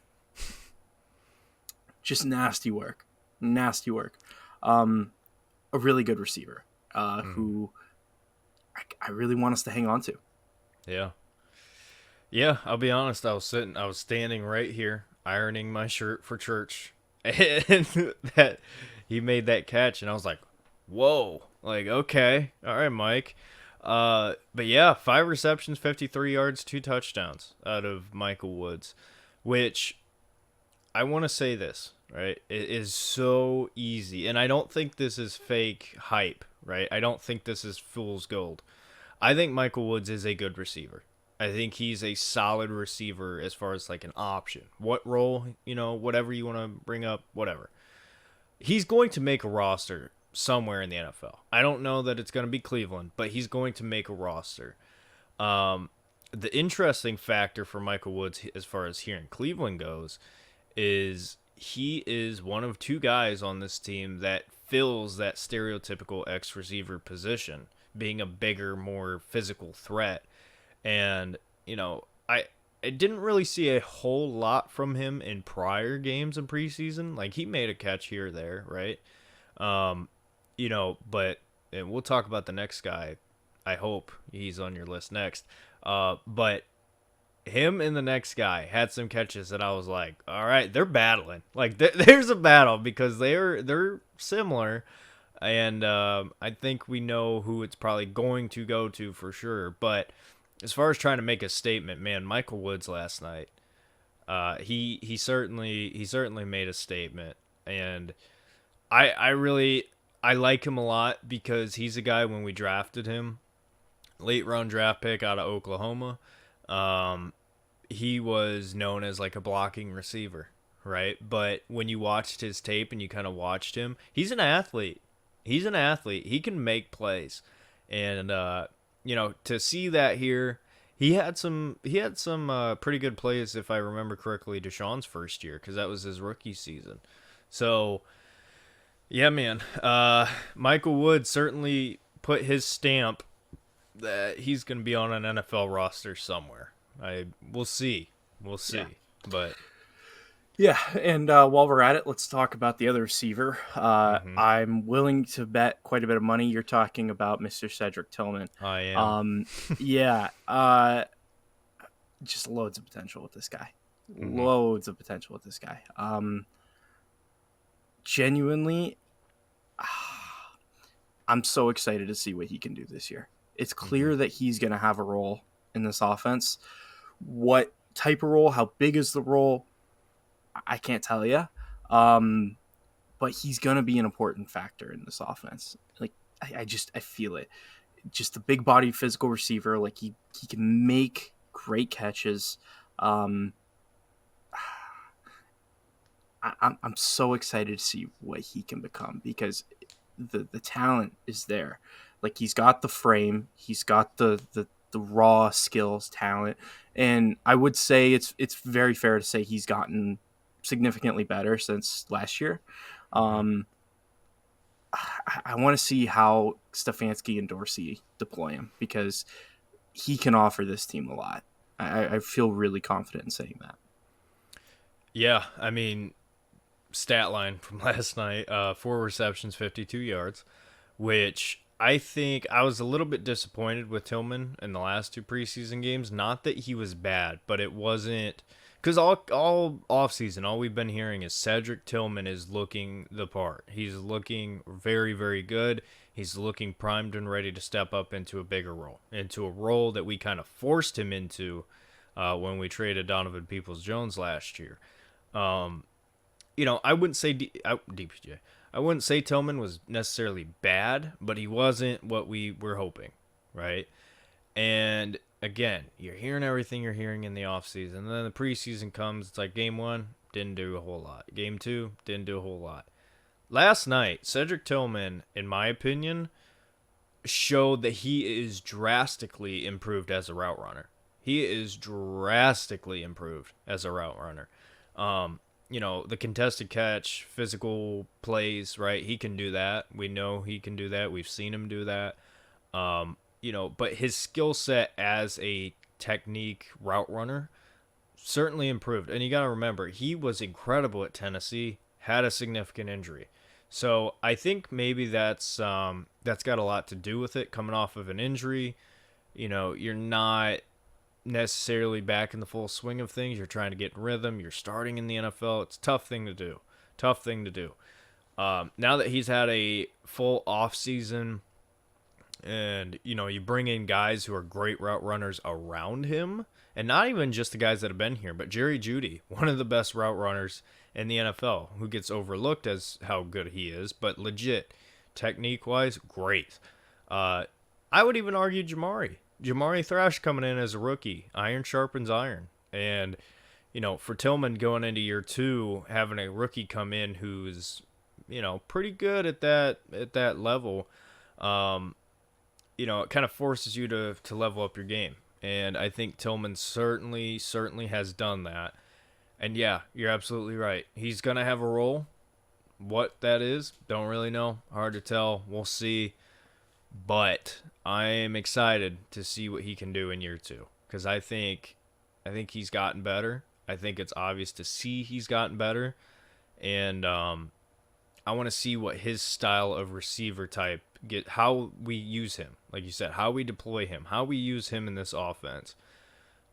Speaker 1: just nasty work, nasty work. A really good receiver who I really want us to hang on to.
Speaker 2: Yeah. Yeah, I'll be honest. I was standing right here, ironing my shirt for church, and that he made that catch, and I was like, "Whoa!" Like, okay, all right, Mike. But yeah, 5 receptions, 53 yards, 2 touchdowns out of Michael Woods, which I want to say this, right? It is so easy, and I don't think this is fake hype, right? I don't think this is fool's gold. I think Michael Woods is a good receiver. I think he's a solid receiver as far as like an option. What role, whatever you want to bring up, whatever. He's going to make a roster somewhere in the NFL. I don't know that it's going to be Cleveland, but he's going to make a roster. The interesting factor for Michael Woods as far as here in Cleveland goes is he is one of 2 guys on this team that fills that stereotypical X receiver position, being a bigger, more physical threat. And, I didn't really see a whole lot from him in prior games in preseason. Like, he made a catch here or there, right? But and we'll talk about the next guy. I hope he's on your list next. But him and the next guy had some catches that I was like, all right, they're battling. Like, there's a battle because they're similar. And I think we know who it's probably going to go to for sure. But as far as trying to make a statement, man, Michael Woods last night, he certainly made a statement, and I like him a lot because he's a guy when we drafted him, late round draft pick out of Oklahoma. He was known as like a blocking receiver, right? But when you watched his tape and you kind of watched him, he's an athlete. He's an athlete. He can make plays, and to see that here, he had some pretty good plays if I remember correctly. Deshaun's first year because that was his rookie season. So yeah, man, Michael Wood certainly put his stamp that he's going to be on an NFL roster somewhere. We'll see,
Speaker 1: Yeah.
Speaker 2: but
Speaker 1: Yeah, and while we're at it, let's talk about the other receiver. I'm willing to bet quite a bit of money you're talking about Mr. Cedric Tillman.
Speaker 2: I am.
Speaker 1: Yeah, just loads of potential with this guy. Loads of potential with this guy. Genuinely, I'm so excited to see what he can do this year. It's clear that he's going to have a role in this offense. What type of role? How big is the role? I can't tell you. But he's going to be an important factor in this offense. Like, I feel it. Just a big body physical receiver. Like, he can make great catches. I'm so excited to see what he can become because the talent is there. Like, he's got the frame, he's got the raw skills, talent, and I would say it's very fair to say he's gotten significantly better since last year. I want to see how Stefanski and Dorsey deploy him because he can offer this team a lot. I feel really confident in saying that.
Speaker 2: Yeah, I mean, stat line from last night, 4 receptions, 52 yards, which I think I was a little bit disappointed with Tillman in the last 2 preseason games. Not that he was bad, but it wasn't because all offseason, all we've been hearing is Cedric Tillman is looking the part. He's looking very, very good. He's looking primed and ready to step up into a bigger role, into a role that we kind of forced him into when we traded Donovan Peoples-Jones last year. I wouldn't say DPJ. I wouldn't say Tillman was necessarily bad, but he wasn't what we were hoping, right? And again, you're hearing everything you're hearing in the offseason. And then the preseason comes. It's like game one, didn't do a whole lot. Game two, didn't do a whole lot. Last night, Cedric Tillman, in my opinion, showed that he is drastically improved as a route runner. He is drastically improved as a route runner. The contested catch, physical plays, right? He can do that. We know he can do that. We've seen him do that. But his skill set as a technique route runner certainly improved. And you got to remember, he was incredible at Tennessee, had a significant injury. So I think maybe that's got a lot to do with it. Coming off of an injury, you're not necessarily back in the full swing of things. You're trying to get in rhythm. You're starting in the NFL. It's a tough thing to do. Tough thing to do. Now that he's had a full off season, and you bring in guys who are great route runners around him, and not even just the guys that have been here, but Jerry Jeudy, one of the best route runners in the NFL, who gets overlooked as how good he is, but legit technique wise, great. I would even argue Jamari Thrash coming in as a rookie. Iron sharpens iron. And, for Tillman going into year two, having a rookie come in who's, pretty good at that level, it kind of forces you to level up your game. And I think Tillman certainly has done that. And yeah, you're absolutely right. He's going to have a role. What that is, don't really know. Hard to tell. We'll see. But I am excited to see what he can do in year two, because I think he's gotten better. I think it's obvious to see he's gotten better, and I want to see what his style of receiver type how we use him, like you said, how we deploy him, how we use him in this offense.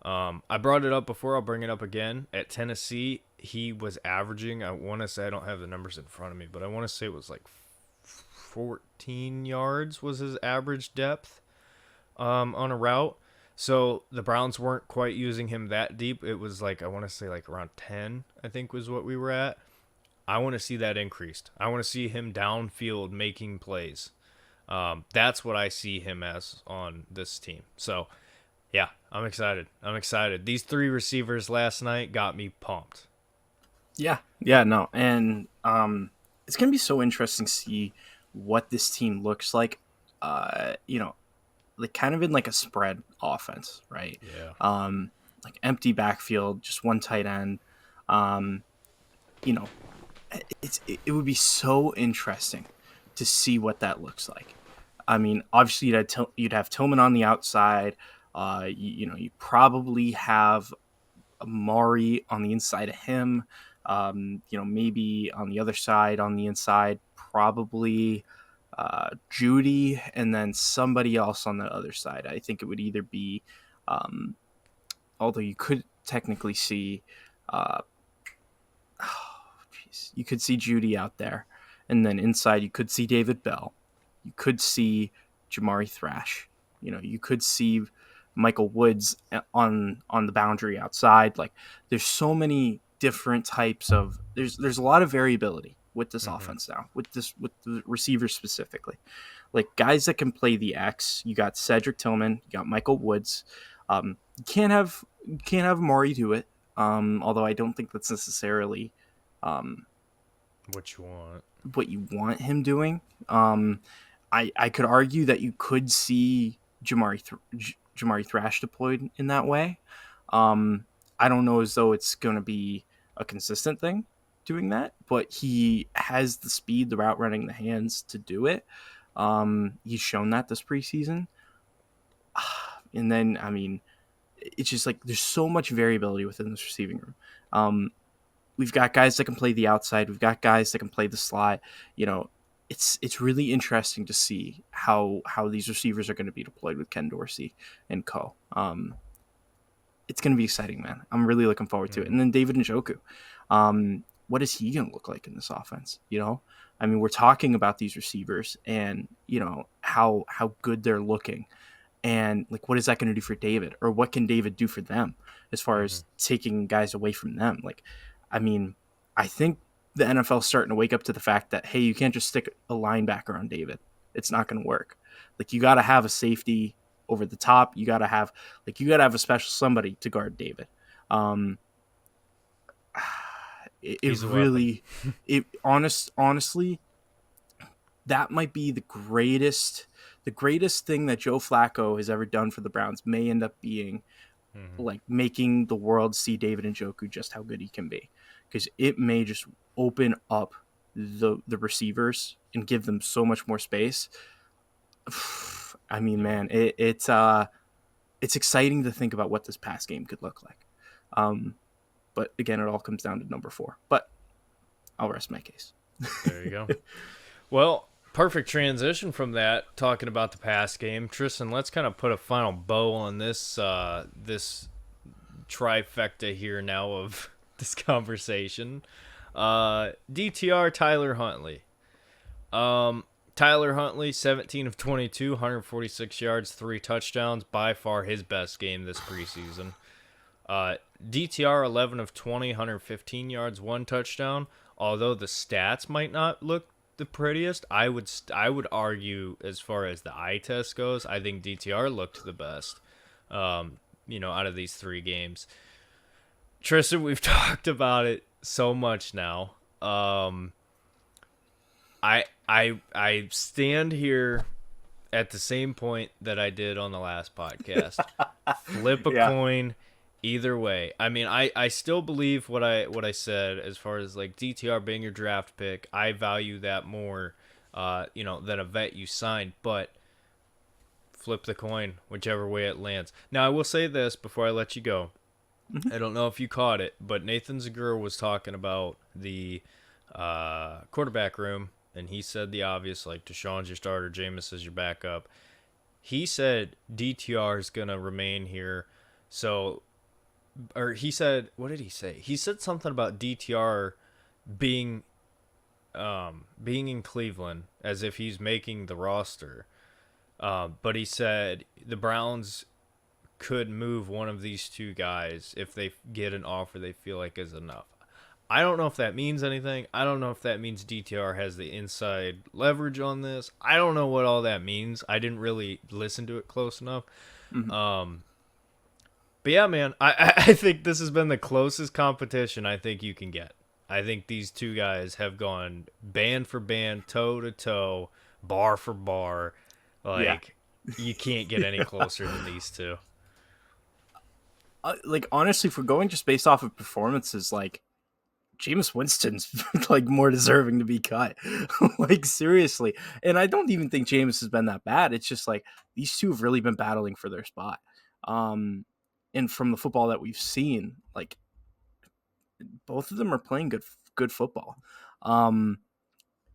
Speaker 2: I brought it up before. I'll bring it up again. At Tennessee, he was averaging, I want to say, I don't have the numbers in front of me, but I want to say it was like 14 yards was his average depth on a route. So the Browns weren't quite using him that deep. It was like, I want to say like around 10, I think was what we were at. I want to see that increased. I want to see him downfield making plays. That's what I see him as on this team. So, yeah, I'm excited. These three receivers last night got me pumped.
Speaker 1: Yeah, no, and it's gonna be so interesting to see what this team looks like. Like kind of in like a spread offense, right?
Speaker 2: Yeah.
Speaker 1: Like empty backfield, just one tight end. Um, you know, it would be so interesting to see what that looks like. I mean, obviously you'd have Tillman on the outside. You probably have Amari on the inside of him. Maybe on the other side, on the inside, probably Jeudy, and then somebody else on the other side. I think it would either be, although you could technically see, you could see Jeudy out there, and then inside you could see David Bell, you could see Jamari Thrash, you could see Michael Woods on the boundary outside. Like, there's so many different types of there's a lot of variability with this offense now, with the receivers specifically. Like, guys that can play the X. You got Cedric Tillman, you got Michael Woods. You can't have Maury do it. Although I don't think that's necessarily
Speaker 2: What you want.
Speaker 1: what you want him doing. I could argue that you could see Jamari Thrash deployed in that way. I don't know as though it's going to be a consistent thing doing that, but he has the speed, the route running, the hands to do it. He's shown that this preseason. And then, I mean, it's just like there's so much variability within this receiving room. We've got guys that can play the outside. We've got guys that can play the slot. It's really interesting to see how these receivers are going to be deployed with Ken Dorsey and co. It's going to be exciting, man. I'm really looking forward to it. And then David Njoku. What is he going to look like in this offense? I mean, we're talking about these receivers and, how good they're looking. And, like, what is that going to do for David? Or what can David do for them as far as taking guys away from them? Like, I mean, I think the NFL is starting to wake up to the fact that, hey, you can't just stick a linebacker on David. It's not going to work. Like, you got to have a safety over the top. You gotta have a special somebody to guard David. Um, it
Speaker 2: He's a weapon.
Speaker 1: really, honestly, that might be the greatest thing that Joe Flacco has ever done for the Browns. May end up being
Speaker 2: Mm-hmm.
Speaker 1: like making the world see David Njoku just how good he can be, because it may just open up the receivers and give them so much more space. I mean,
Speaker 2: Yeah.
Speaker 1: man, it's exciting to think about what this pass game could look like. But again, it all comes down to number 4. But I'll rest my case.
Speaker 2: There you go. Well, perfect transition from that. Talking about the pass game, Tristan. Let's kind of put a final bow on this trifecta here now of this conversation. DTR Tyler Huntley. Tyler Huntley, 17 of 22, 146 yards, 3 touchdowns. By far his best game this preseason. DTR, 11 of 20, 115 yards, 1 touchdown. Although the stats might not look the prettiest, I would argue as far as the eye test goes, I think DTR looked the best. Out of these 3 games. Tristan, we've talked about it so much now. I stand here at the same point that I did on the last podcast. Flip a coin either way. I mean, I still believe what I said as far as like DTR being your draft pick. I value that more than a vet you signed, but flip the coin whichever way it lands. Now, I will say this before I let you go. I don't know if you caught it, but Nathan Zagura was talking about the quarterback room, and he said the obvious, like Deshaun's your starter, Jameis is your backup. He said DTR is going to remain here. So, or he said, what did he say? He said something about DTR being in Cleveland as if he's making the roster. But he said the Browns could move one of these 2 guys if they get an offer they feel like is enough. I don't know if that means anything. I don't know if that means DTR has the inside leverage on this. I don't know what all that means. I didn't really listen to it close enough.
Speaker 1: Mm-hmm.
Speaker 2: But yeah, man, I think this has been the closest competition I think you can get. I think these 2 guys have gone band for band, toe to toe, bar for bar. Like, you can't get any closer than these 2.
Speaker 1: Like, honestly, if we're going just based off of performances, like, Jameis Winston's like more deserving to be cut. Like, seriously. And I don't even think Jameis has been that bad. It's just like these 2 have really been battling for their spot. And from the football that we've seen, like, both of them are playing good football. And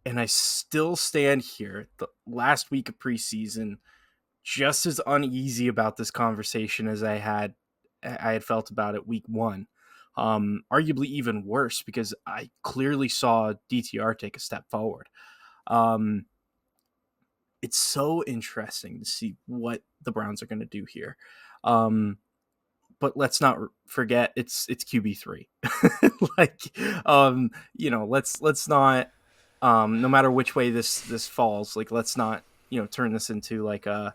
Speaker 1: I still stand here the last week of preseason just as uneasy about this conversation as I had felt about it week 1. Arguably even worse, because I clearly saw DTR take a step forward. It's so interesting to see what the Browns are going to do here. But let's not forget it's QB3. Like, let's not, no matter which way this falls, like, let's not, turn this into like the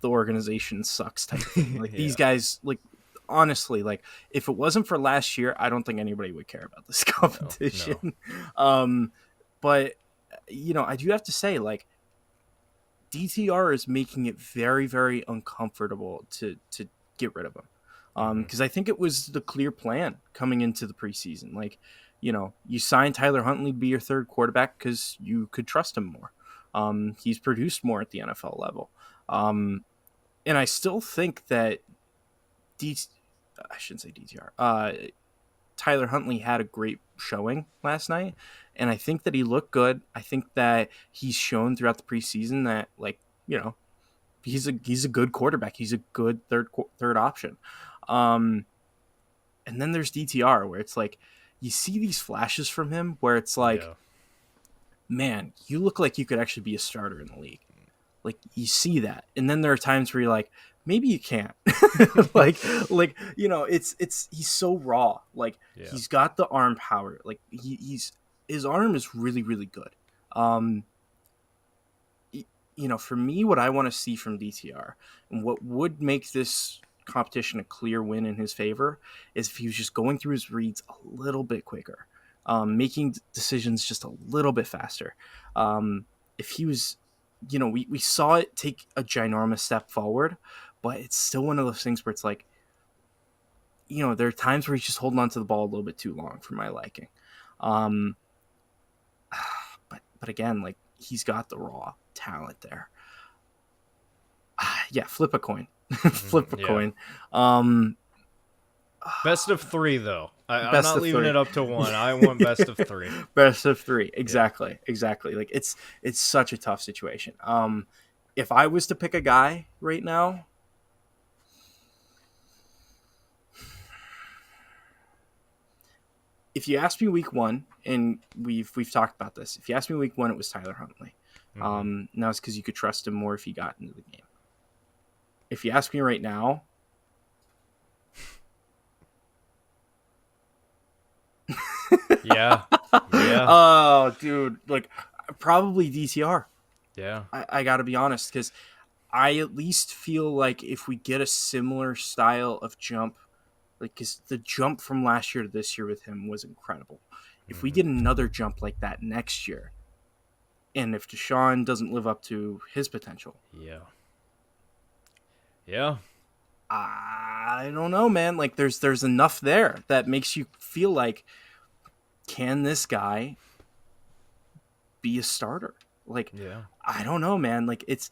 Speaker 1: organization sucks type thing. Like, these guys, like, honestly, like, if it wasn't for last year, I don't think anybody would care about this competition. No. But I do have to say, like, DTR is making it very, very uncomfortable to get rid of him. Because I think it was the clear plan coming into the preseason. Like, you signed Tyler Huntley to be your 3rd quarterback because you could trust him more. He's produced more at the NFL level. And I still think that I shouldn't say DTR. Tyler Huntley had a great showing last night, and I think that he looked good. I think that he's shown throughout the preseason that, like, he's a good quarterback. He's a good third option. And then there's DTR, where it's like you see these flashes from him where it's like, man, you look like you could actually be a starter in the league. Like, you see that, and then there are times where you're like, maybe you can't. like he's so raw. Like, he's got the arm power. Like, his arm is really, really good. for me, what I want to see from DTR and what would make this competition a clear win in his favor is if he was just going through his reads a little bit quicker, making decisions just a little bit faster. If he was, we saw it take a ginormous step forward, but it's still one of those things where it's like, there are times where he's just holding on to the ball a little bit too long for my liking. Um, but again, like, he's got the raw talent there. Yeah, flip a coin. Flip a coin.
Speaker 2: Best of 3, though. I'm
Speaker 1: Best
Speaker 2: not
Speaker 1: of
Speaker 2: leaving
Speaker 1: 3.
Speaker 2: it up to 1. I want best of 3.
Speaker 1: Best of 3. Exactly. Exactly. Like, it's such a tough situation. If I was to pick a guy right now, if you asked me week 1, and we've talked about this, if you asked me week 1, it was Tyler Huntley. Now it's because you could trust him more if he got into the game. If you ask me right now,
Speaker 2: yeah.
Speaker 1: Oh, dude, like, probably DTR.
Speaker 2: Yeah.
Speaker 1: I got to be honest, because I at least feel like if we get a similar style of jump, like, because the jump from last year to this year with him was incredible. If we get another jump like that next year, and if Deshaun doesn't live up to his potential,
Speaker 2: yeah,
Speaker 1: I don't know, man. Like, there's enough there that makes you feel like, can this guy be a starter? Like, I don't know, man. Like, it's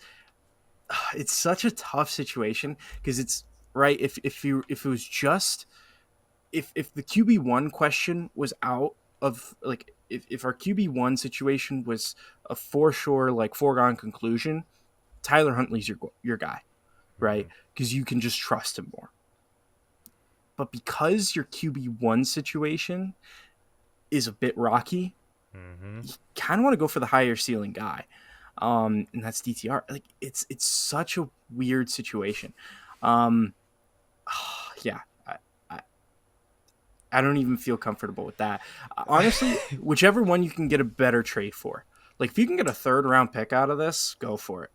Speaker 1: such a tough situation because it's right. If it was just if the QB1 question was out of, like, if our QB1 situation was a for sure, like, foregone conclusion, Tyler Huntley's your guy, right? Because you can just trust him more. But because your QB1 situation is a bit rocky, you kind of want to go for the higher ceiling guy, and that's DTR. Like, it's such a weird situation. Yeah, I don't even feel comfortable with that. Honestly, whichever one you can get a better trade for. Like, if you can get a 3rd round pick out of this, go for it.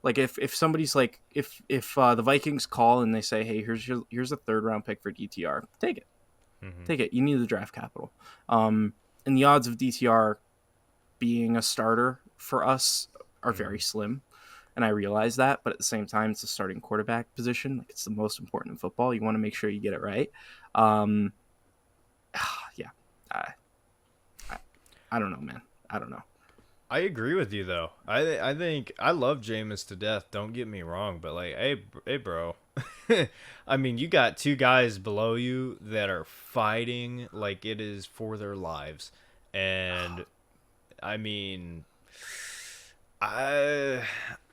Speaker 1: Like, if somebody's like, if the Vikings call and they say, hey, here's a 3rd round pick for DTR, take it. Take it. You need the draft capital. And the odds of DTR being a starter for us are very slim. And I realize that, but at the same time, it's a starting quarterback position. Like, it's the most important in football. You want to make sure you get it right. Yeah. I don't know, man. I don't know.
Speaker 2: I agree with you, though. I think I love Jameis to death. Don't get me wrong, but, like, hey, bro. I mean, you got 2 guys below you that are fighting like it is for their lives, and I mean, I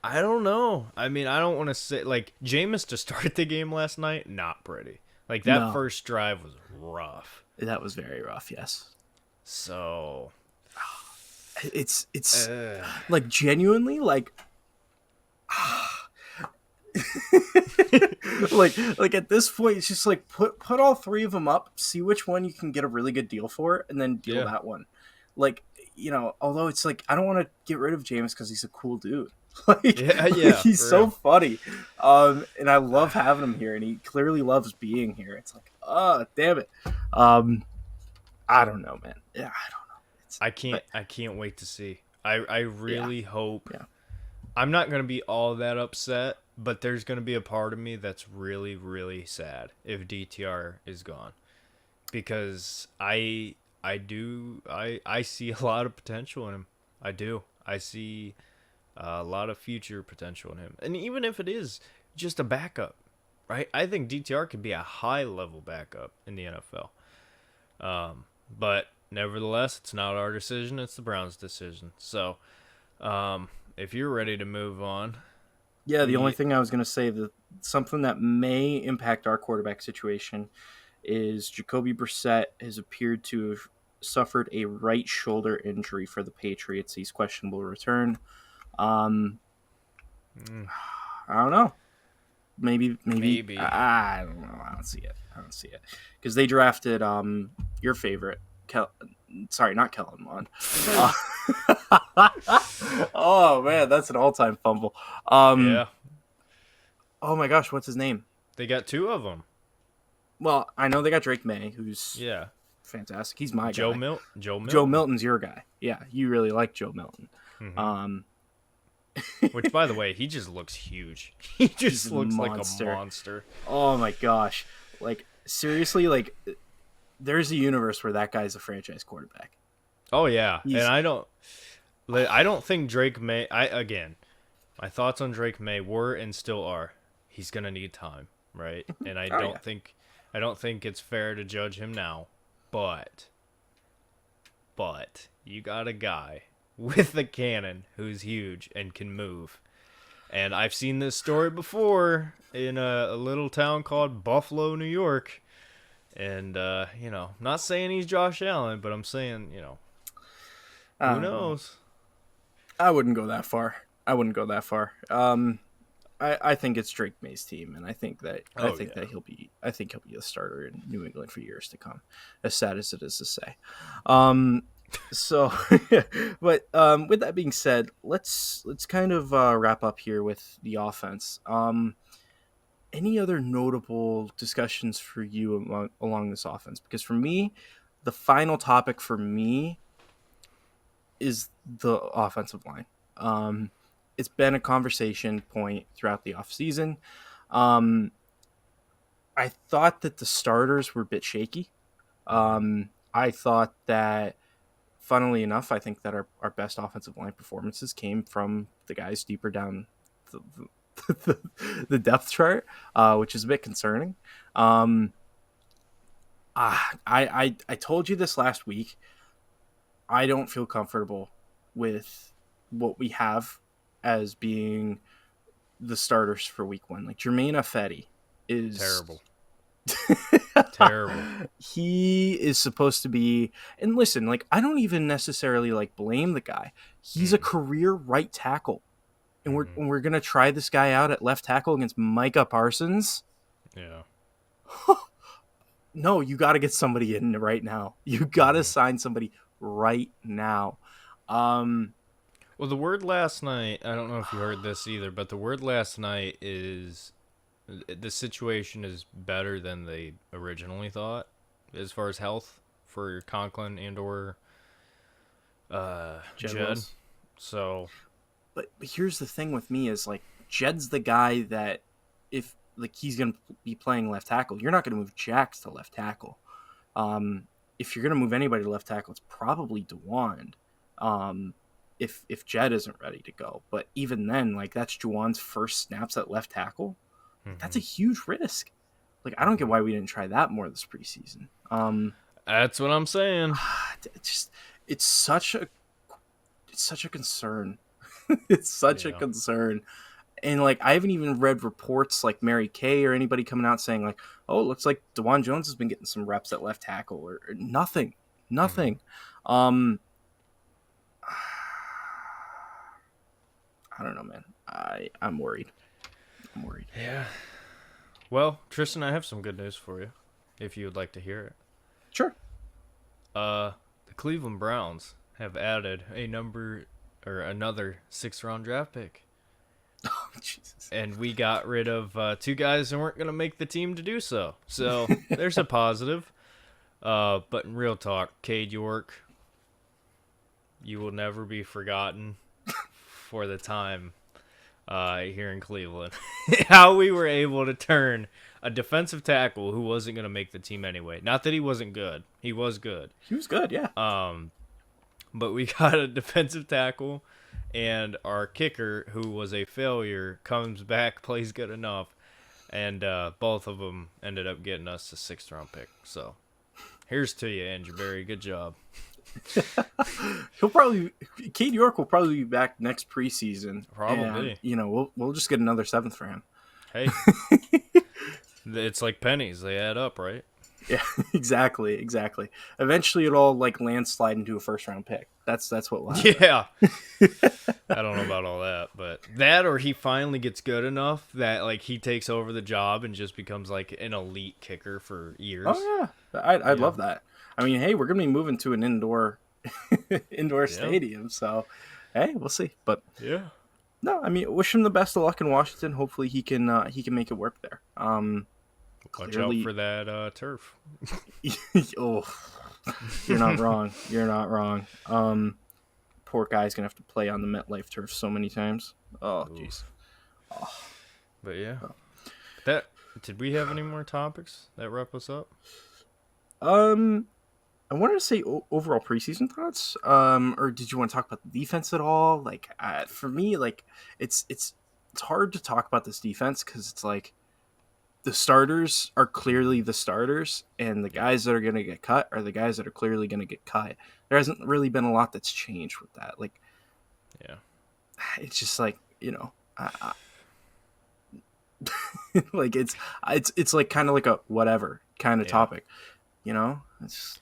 Speaker 2: don't know. I mean, I don't want to say, like, Jameis to start the game last night, not pretty. Like, that first drive was rough.
Speaker 1: That was very rough, yes.
Speaker 2: So
Speaker 1: it's like, genuinely, like, like at this point, it's just like, put all 3 of them up, see which one you can get a really good deal for, and then deal that one. Like, although it's like, I don't want to get rid of Jameis because he's a cool dude. Like, he's so funny. And I love having him here, and he clearly loves being here. It's like, damn it. I don't know, man. Yeah, I don't know.
Speaker 2: I can't wait to see. I really hope. Yeah. I'm not going to be all that upset, but there's going to be a part of me that's really, really sad if DTR is gone, because I see a lot of potential in him. I do. I see a lot of future potential in him. And even if it is just a backup, right? I think DTR could be a high-level backup in the NFL. But nevertheless, it's not our decision. It's the Browns' decision. So if you're ready to move on.
Speaker 1: Yeah, the only thing I was going to say, that something that may impact our quarterback situation is Jacoby Brissett has appeared to have suffered a right shoulder injury for the Patriots. He's questionable to return. I don't know. Maybe. I don't know. I don't see it. Because they drafted your favorite, not Kellen Mond. Oh man, that's an all-time fumble. Um,
Speaker 2: Yeah,
Speaker 1: oh my gosh, what's his name?
Speaker 2: they got two of them.
Speaker 1: Well, I know they got Drake May, who's
Speaker 2: Yeah,
Speaker 1: fantastic. He's my guy.
Speaker 2: Joe
Speaker 1: Joe
Speaker 2: Milton.
Speaker 1: Milton's your guy. Yeah, you really like Joe Milton.
Speaker 2: Hmm.
Speaker 1: Um,
Speaker 2: Which, by the way, he just looks huge. He
Speaker 1: he's
Speaker 2: just
Speaker 1: a
Speaker 2: looks like a
Speaker 1: monster.
Speaker 2: monster.
Speaker 1: Oh my gosh, like seriously, like there's a universe where that guy's a franchise quarterback.
Speaker 2: Oh yeah, and
Speaker 1: He's
Speaker 2: I don't think Drake May. My thoughts on Drake May were and still are. He's gonna need time, right? And
Speaker 1: oh yeah,
Speaker 2: I don't think it's fair to judge him now, but you got a guy with a cannon who's huge and can move. And I've seen this story before in a little town called Buffalo, New York. And not saying he's Josh Allen, but I'm saying,
Speaker 1: I
Speaker 2: who
Speaker 1: don't know.
Speaker 2: knows?
Speaker 1: I wouldn't go that far. I wouldn't go that far. I think it's Drake May's team, and I
Speaker 2: Oh
Speaker 1: think
Speaker 2: yeah.
Speaker 1: that he'll be a starter in New England for years to come. As sad as it is to say. Um, so, but with that being said, let's kind of wrap up here with the offense. Any other notable discussions for you along this offense? Because for me, the final topic for me is the offensive line. It's been a conversation point throughout the offseason. Um, I thought that the starters were a bit shaky.
Speaker 2: Hmm.
Speaker 1: I thought that, funnily enough, I think that our best offensive line performances came from the guys deeper down the, the depth chart, which is a bit concerning. Um, I told you this last week. I don't feel comfortable with what we have as being the starters for week one. Like Jermaine Ifedi is
Speaker 2: Terrible. Terrible.
Speaker 1: he is supposed to be, and listen, like I don't even necessarily like blame the guy. He's a
Speaker 2: Mm.
Speaker 1: career right tackle. And
Speaker 2: Hmm.
Speaker 1: we're gonna try this guy out at left tackle against Micah Parsons.
Speaker 2: Yeah.
Speaker 1: No, you got to get somebody in right now. You got to
Speaker 2: Hmm.
Speaker 1: sign somebody right now. Um,
Speaker 2: Well, the word last night, I don't know if you heard this either, but the word last night is the situation is better than they originally thought as far as health for Conklin and or
Speaker 1: Jed
Speaker 2: Jed.
Speaker 1: Wills.
Speaker 2: So,
Speaker 1: But here's the thing with me is like Jed's the guy that if like he's gonna be playing left tackle, you're not gonna move Jax to left tackle. If you're gonna move anybody to left tackle, it's probably DeWand. Um, if Jed isn't ready to go, but even then, like that's Juwan's first snaps at left tackle. Like, that's
Speaker 2: hmm
Speaker 1: a huge risk. Like I don't get
Speaker 2: hmm
Speaker 1: why we didn't try that more this preseason.
Speaker 2: that's what I'm saying.
Speaker 1: It's just it's such a it's such a concern. It's such a
Speaker 2: Yeah.
Speaker 1: concern. And like I haven't even read reports like Mary Kay or anybody coming out saying like, oh, it looks like DeWan Jones has been getting some reps at left tackle or nothing.
Speaker 2: Hmm.
Speaker 1: Nothing. Um I don't know, man. I'm worried. I'm worried.
Speaker 2: Yeah. Well, Tristan, I have some good news for you, if you would like to hear it.
Speaker 1: Sure.
Speaker 2: The Cleveland Browns have added another 6th round draft pick.
Speaker 1: Oh, Jesus.
Speaker 2: And we got rid of two guys who weren't going to make the team to do so. So there's a positive. But in real talk, Cade York, you will never be forgotten for the time here in Cleveland. How we were able to turn a defensive tackle who wasn't going to make the team anyway. Not that he wasn't good. He was good.
Speaker 1: He was good, yeah.
Speaker 2: But we got a defensive tackle, and our kicker, who was a failure, comes back, plays good enough, and both of them ended up getting us a 6th round pick. So here's to you, Andrew Berry. Good job.
Speaker 1: He'll probably Cade York will probably be back next preseason. And,
Speaker 2: Probably.
Speaker 1: we'll just get another seventh for him.
Speaker 2: Hey, it's like pennies. They add up, right?
Speaker 1: Yeah, exactly. Eventually, it all like landslide into a first round pick. That's what will happen.
Speaker 2: Yeah. I don't know about all that, but that or he finally gets good enough that like he takes over the job and just becomes like an elite kicker for years.
Speaker 1: Oh yeah, I'd
Speaker 2: Yeah.
Speaker 1: love that. I mean, hey, we're gonna be moving to an indoor indoor
Speaker 2: Yeah.
Speaker 1: stadium. So, hey, we'll see. But
Speaker 2: Yeah.
Speaker 1: no, I mean, wish him the best of luck in Washington. Hopefully, he can make it work there.
Speaker 2: Watch out
Speaker 1: Clearly,
Speaker 2: for that turf.
Speaker 1: oh, you're not wrong. You're not wrong. Poor guy's gonna have to play on the MetLife turf so many times. Oh, jeez.
Speaker 2: Oof.
Speaker 1: Oh.
Speaker 2: But yeah.
Speaker 1: Oh.
Speaker 2: That did we have any more topics that wrap us up?
Speaker 1: Um, I wanted to say overall preseason thoughts. Or did you want to talk about the defense at all? Like, for me, like it's hard to talk about this defense because it's like the starters are clearly the starters, and the
Speaker 2: Yeah.
Speaker 1: guys that are going to get cut are the guys that are clearly going to get cut. There hasn't really been a lot that's changed with that. Like,
Speaker 2: Yeah.
Speaker 1: it's just like like it's like kind of like a whatever kind of
Speaker 2: Yeah.
Speaker 1: topic, you know. It's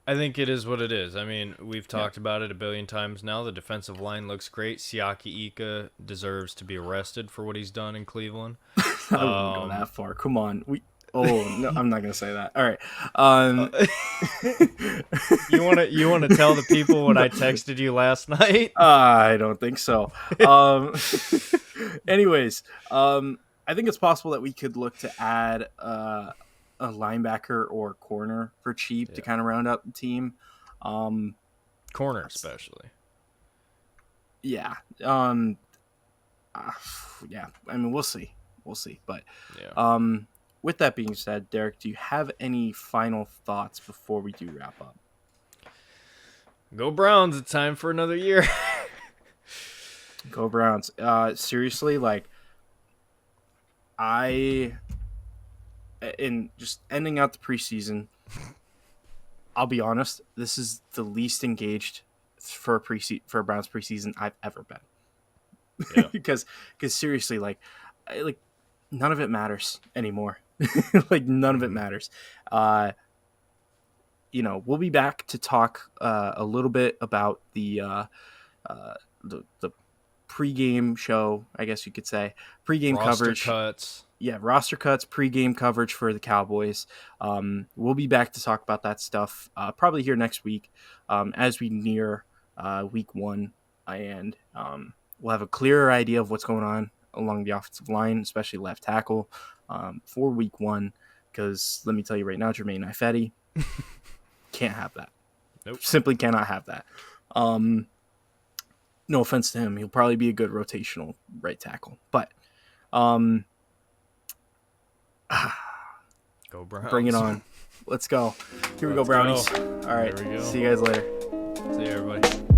Speaker 2: I think it is what it is. I mean, we've
Speaker 1: yeah.
Speaker 2: talked about it a billion times now. The defensive line looks great. Siaki Ika deserves to be arrested for what he's done in Cleveland.
Speaker 1: I wouldn't go that far. Come on, Oh no, I'm not gonna say that. All right.
Speaker 2: You wanna tell the people what
Speaker 1: No,
Speaker 2: I texted you last night?
Speaker 1: I don't think so. Anyways, I think it's possible that we could look to add a linebacker or corner for cheap to
Speaker 2: Yeah.
Speaker 1: kind of round out the team. Um,
Speaker 2: Corner especially.
Speaker 1: yeah. Yeah. I mean, we'll see. We'll see. But
Speaker 2: Yeah.
Speaker 1: with that being said, Derek, do you have any final thoughts before we do wrap up?
Speaker 2: Go Browns! It's time for another year.
Speaker 1: Go Browns. Seriously, like in just ending out the preseason, I'll be honest, this is the least engaged for a Browns preseason I've ever been.
Speaker 2: Yeah.
Speaker 1: because seriously, like none of it matters anymore. Like none of it matters. We'll be back to talk a little bit about the pregame show, I guess you could say, pregame
Speaker 2: Roster
Speaker 1: coverage.
Speaker 2: cuts.
Speaker 1: Yeah, roster cuts, pregame coverage for the Cowboys. We'll be back to talk about that stuff probably here next week as we near week 1, and we'll have a clearer idea of what's going on along the offensive line, especially left tackle for week 1. Because let me tell you right now, Jermaine Ifedi can't have that.
Speaker 2: Nope.
Speaker 1: Simply cannot have that. No offense to him, he'll probably be a good rotational right tackle, but
Speaker 2: Go Browns.
Speaker 1: bring it on. Let's go. Here we go, Brownies. All right.
Speaker 2: There we go.
Speaker 1: See you guys later.
Speaker 2: See you, everybody.